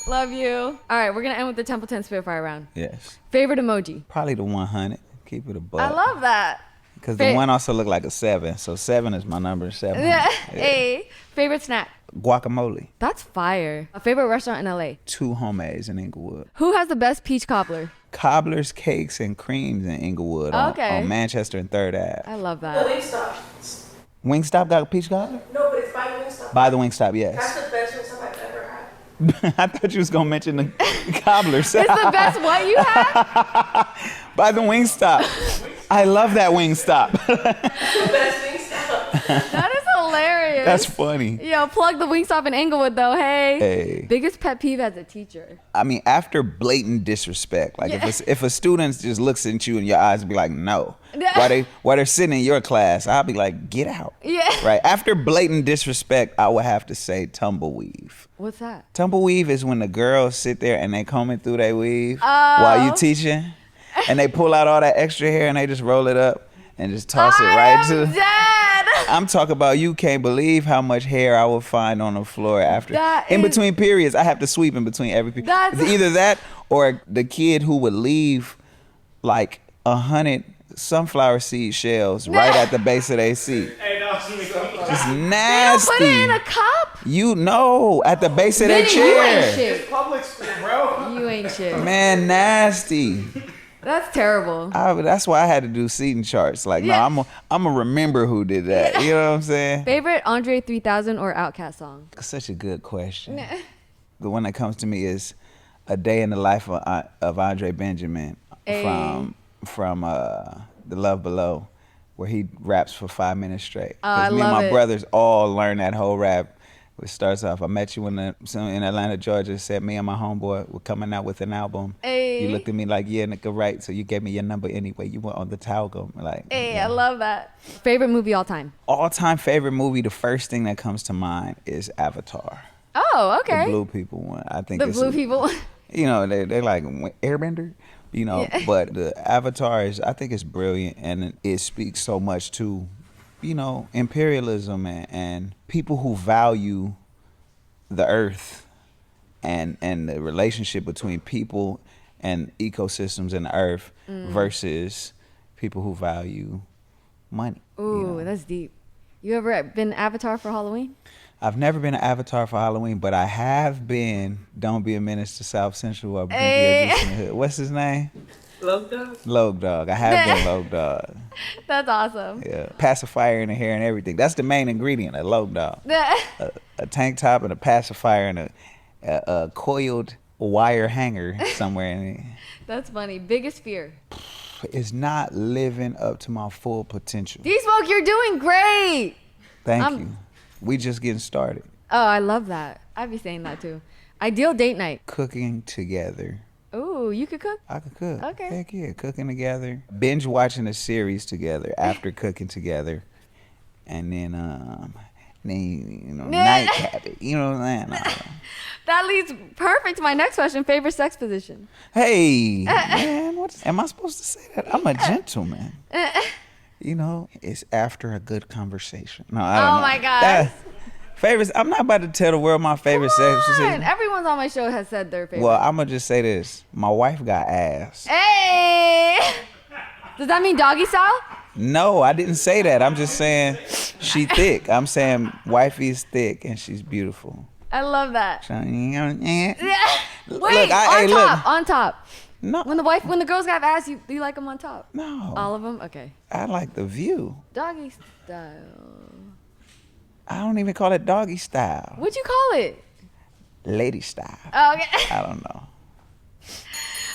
[SPEAKER 1] Love you. All right, we're going to end with the Temple 10 Spitfire round.
[SPEAKER 2] Yes.
[SPEAKER 1] Favorite emoji?
[SPEAKER 2] Probably the 100. Keep it a buck.
[SPEAKER 1] I love that.
[SPEAKER 2] Because the 1 also look like a 7. So 7 is my number. 7.
[SPEAKER 1] Yeah. Hey. Favorite snack?
[SPEAKER 2] Guacamole.
[SPEAKER 1] That's fire. A favorite restaurant in LA?
[SPEAKER 2] 2 homies in Inglewood.
[SPEAKER 1] Who has the best peach cobbler?
[SPEAKER 2] Cobblers, Cakes, and Creams in Inglewood
[SPEAKER 1] Okay.
[SPEAKER 2] on Manchester and 3rd Ave.
[SPEAKER 1] I love
[SPEAKER 4] The
[SPEAKER 1] that.
[SPEAKER 4] Wingstop.
[SPEAKER 2] Wingstop got a peach cobbler?
[SPEAKER 4] No, but it's by Wingstop.
[SPEAKER 2] By the Wingstop, yes.
[SPEAKER 4] That's the best Wingstop I've ever had.
[SPEAKER 2] I thought you was going to mention the cobblers.
[SPEAKER 1] It's the best what you had?
[SPEAKER 2] By the Wingstop. I love that Wingstop.
[SPEAKER 4] The best Wingstop.
[SPEAKER 1] That is hilarious.
[SPEAKER 2] That's funny.
[SPEAKER 1] Yo, plug the Wingstop in Inglewood though. Hey.
[SPEAKER 2] Hey.
[SPEAKER 1] Biggest pet peeve as a teacher?
[SPEAKER 2] I mean, after blatant disrespect, like
[SPEAKER 1] Yeah.
[SPEAKER 2] if a student just looks at you in your eyes and be like, no, while they're sitting in your class, I'll be like, get out.
[SPEAKER 1] Yeah.
[SPEAKER 2] Right. After blatant disrespect, I would have to say tumbleweave.
[SPEAKER 1] What's that?
[SPEAKER 2] Tumbleweave is when the girls sit there and they combing through their weave while you teaching, and they pull out all that extra hair and they just roll it up and just toss it right to.
[SPEAKER 1] Dead.
[SPEAKER 2] I'm talking about, you can't believe how much hair I would find on the floor after. In
[SPEAKER 1] is-
[SPEAKER 2] between periods, I have to sweep in between every period.
[SPEAKER 1] That's-
[SPEAKER 2] It's either that or the kid who would leave like 100 sunflower seed shells right at the base of their seat.
[SPEAKER 3] Hey, that was me.
[SPEAKER 2] It's
[SPEAKER 1] They don't
[SPEAKER 2] nasty.
[SPEAKER 1] put it in a cup?
[SPEAKER 2] You know, at the base of their
[SPEAKER 1] Vinny, you ain't
[SPEAKER 2] chair.
[SPEAKER 1] shit.
[SPEAKER 3] Public school, bro.
[SPEAKER 1] You ain't shit.
[SPEAKER 2] Man, nasty.
[SPEAKER 1] That's terrible.
[SPEAKER 2] That's why I had to do seating charts. Like,
[SPEAKER 1] Yeah.
[SPEAKER 2] no, I'm gonna remember who did that. You know what I'm saying?
[SPEAKER 1] Favorite Andre 3000 or Outkast song?
[SPEAKER 2] Such a good question. The one that comes to me is "A Day in the Life of Andre Benjamin"
[SPEAKER 1] Hey.
[SPEAKER 2] from The Love Below, where he raps for 5 minutes straight.
[SPEAKER 1] Oh, I
[SPEAKER 2] me and
[SPEAKER 1] love
[SPEAKER 2] my
[SPEAKER 1] it.
[SPEAKER 2] brothers all learn that whole rap. It starts off, "I met you in Atlanta, Georgia. Said me and my homeboy were coming out with an album.
[SPEAKER 1] Hey.
[SPEAKER 2] You looked at me like, yeah, nigga, right. So you gave me your number anyway. You were on the Talgum." Like,
[SPEAKER 1] Hey,
[SPEAKER 2] yeah.
[SPEAKER 1] I love that. Favorite movie all time?
[SPEAKER 2] All-time favorite movie. The first thing that comes to mind is Avatar.
[SPEAKER 1] Oh, okay.
[SPEAKER 2] The blue people one. I think
[SPEAKER 1] The
[SPEAKER 2] it's
[SPEAKER 1] blue people.
[SPEAKER 2] You know, they're like Airbender, you know,
[SPEAKER 1] Yeah.
[SPEAKER 2] but the Avatar I think it's brilliant, and it speaks so much to, you know, imperialism and people who value the earth and the relationship between people and ecosystems and the earth versus people who value money.
[SPEAKER 1] Ooh,
[SPEAKER 2] you know?
[SPEAKER 1] that's deep. You ever been Avatar for Halloween?
[SPEAKER 2] I've never been an Avatar for Halloween, but I have been Don't Be a Menace to South Central or Bring
[SPEAKER 1] Hey.
[SPEAKER 2] Your Juice in the Hood. What's his name?
[SPEAKER 4] Love Dog.
[SPEAKER 2] Logue Dog. I have been Logue Dog.
[SPEAKER 1] That's awesome.
[SPEAKER 2] Yeah. Pacifier in the hair and everything. That's the main ingredient of Logue Dog. A tank top and a pacifier and a coiled wire hanger somewhere in it.
[SPEAKER 1] That's funny. Biggest fear?
[SPEAKER 2] It's not living up to my full potential.
[SPEAKER 1] D-Smoke, you're doing great.
[SPEAKER 2] Thank you. We just getting started.
[SPEAKER 1] Oh, I love that. I'd be saying that too. Ideal date night.
[SPEAKER 2] Cooking together.
[SPEAKER 1] Ooh, you could cook?
[SPEAKER 2] I could cook.
[SPEAKER 1] Okay.
[SPEAKER 2] Heck yeah, cooking together. Binge watching a series together after cooking together. And then you know, nightcap it. You know what I'm saying?
[SPEAKER 1] That leads perfect to my next question. Favorite sex position?
[SPEAKER 2] Hey, man, am I supposed to say that? I'm a gentleman. You know, it's after a good conversation. No, I
[SPEAKER 1] Oh
[SPEAKER 2] don't know.
[SPEAKER 1] my gosh.
[SPEAKER 2] Favorites. I'm not about to tell the world my favorite sex
[SPEAKER 1] Come on.
[SPEAKER 2] position.
[SPEAKER 1] Everyone's on my show has said their favorite.
[SPEAKER 2] Well, I'm gonna just say this. My wife got ass.
[SPEAKER 1] Hey! Does that mean doggy style?
[SPEAKER 2] No, I didn't say that. I'm just saying she thick. I'm saying wifey is thick and she's beautiful.
[SPEAKER 1] I love that.
[SPEAKER 2] Yeah.
[SPEAKER 1] Wait, on top.
[SPEAKER 2] No.
[SPEAKER 1] When the girls got ass, you like them on top?
[SPEAKER 2] No.
[SPEAKER 1] All of them? Okay.
[SPEAKER 2] I like the view.
[SPEAKER 1] Doggy style.
[SPEAKER 2] I don't even call it doggy style.
[SPEAKER 1] What'd you call it?
[SPEAKER 2] Lady style.
[SPEAKER 1] Oh, okay.
[SPEAKER 2] I don't know.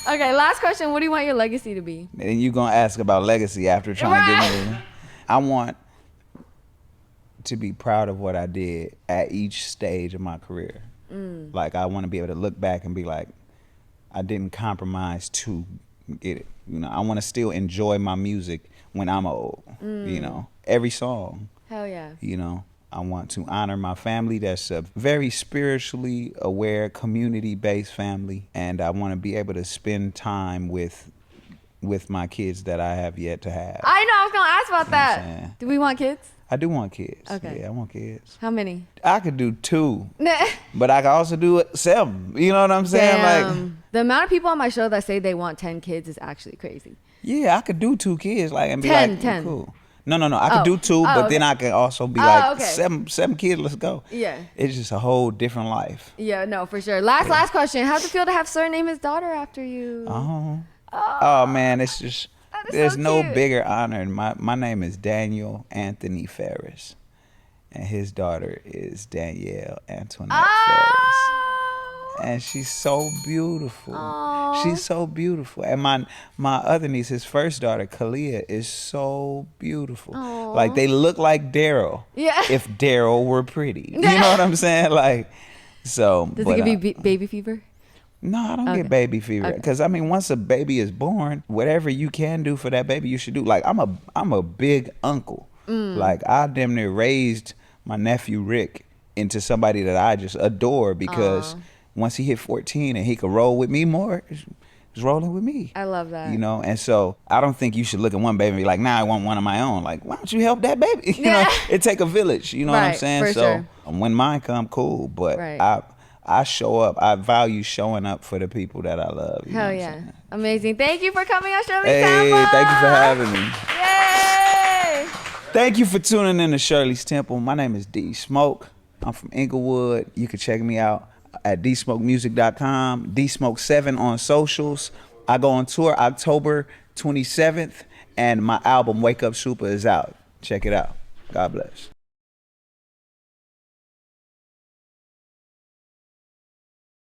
[SPEAKER 1] Okay, last question. What do you want your legacy to be?
[SPEAKER 2] And you gonna ask about legacy after trying to get me. I want to be proud of what I did at each stage of my career. Like I want to be able to look back and be like, I didn't compromise to get it. You know, I want to still enjoy my music when I'm old. You know, every song.
[SPEAKER 1] Hell yeah.
[SPEAKER 2] You know, I want to honor my family. That's a very spiritually aware, community-based family, and I want to be able to spend time with my kids that I have yet to have.
[SPEAKER 1] I know. I was gonna ask about
[SPEAKER 2] You know what I'm
[SPEAKER 1] that.
[SPEAKER 2] saying?
[SPEAKER 1] Do we want kids?
[SPEAKER 2] I do want kids.
[SPEAKER 1] Okay.
[SPEAKER 2] Yeah, I want kids.
[SPEAKER 1] How many?
[SPEAKER 2] I could do 2, but I could also do 7. You know what I'm saying?
[SPEAKER 1] Damn.
[SPEAKER 2] Like,
[SPEAKER 1] The amount of people on my show that say they want 10 kids is actually crazy.
[SPEAKER 2] yeah, I could do 2 kids, like, and be
[SPEAKER 1] 10,
[SPEAKER 2] like,
[SPEAKER 1] 10.
[SPEAKER 2] cool. No. I could do 2, but then I could also be like, 7 kids. Let's go.
[SPEAKER 1] Yeah.
[SPEAKER 2] It's just a whole different life.
[SPEAKER 1] Yeah, no, for sure. Last question. How's it feel to have surname his daughter after you?
[SPEAKER 2] Oh man, it's just
[SPEAKER 1] That is
[SPEAKER 2] there's
[SPEAKER 1] so
[SPEAKER 2] no
[SPEAKER 1] cute.
[SPEAKER 2] bigger honor. My name is Daniel Anthony Ferris, and his daughter is Danielle Antoinette Ferris. And she's so beautiful.
[SPEAKER 1] Aw.
[SPEAKER 2] She's so beautiful. And my other niece, his first daughter, Kalia, is so beautiful.
[SPEAKER 1] Aw.
[SPEAKER 2] Like they look like Daryl.
[SPEAKER 1] Yeah.
[SPEAKER 2] If Daryl were pretty. You know what I'm saying? Like, so.
[SPEAKER 1] Does
[SPEAKER 2] but,
[SPEAKER 1] it give you baby fever?
[SPEAKER 2] no, I don't
[SPEAKER 1] Okay.
[SPEAKER 2] get baby fever.
[SPEAKER 1] Okay.
[SPEAKER 2] Because I mean, once a baby is born, whatever you can do for that baby, you should do. Like I'm a big uncle. Like I damn near raised my nephew Rick into somebody that I just adore because once he hit 14 and he could roll with me more, he's rolling with me.
[SPEAKER 1] I love that.
[SPEAKER 2] You know, and so I don't think you should look at one baby and be like, nah, I want one of my own. Like, why don't you help that baby? You know, it take a village. You know what I'm
[SPEAKER 1] Right,
[SPEAKER 2] saying?
[SPEAKER 1] for
[SPEAKER 2] So
[SPEAKER 1] sure.
[SPEAKER 2] when mine come, cool. But
[SPEAKER 1] Right.
[SPEAKER 2] I show up. I value showing up for the people that I love. You know
[SPEAKER 1] Hell
[SPEAKER 2] what I'm
[SPEAKER 1] yeah.
[SPEAKER 2] saying?
[SPEAKER 1] Amazing. Thank you for coming on Shirley
[SPEAKER 2] Hey,
[SPEAKER 1] Temple.
[SPEAKER 2] thank you for having me.
[SPEAKER 1] Yay!
[SPEAKER 2] Thank you for tuning in to Shirley's Temple. My name is D Smoke. I'm from Inglewood. You can check me out at dsmokemusic.com, dsmoke7 on socials. I go on tour October 27th, and my album Wake Up Supa is out. Check it out. God bless.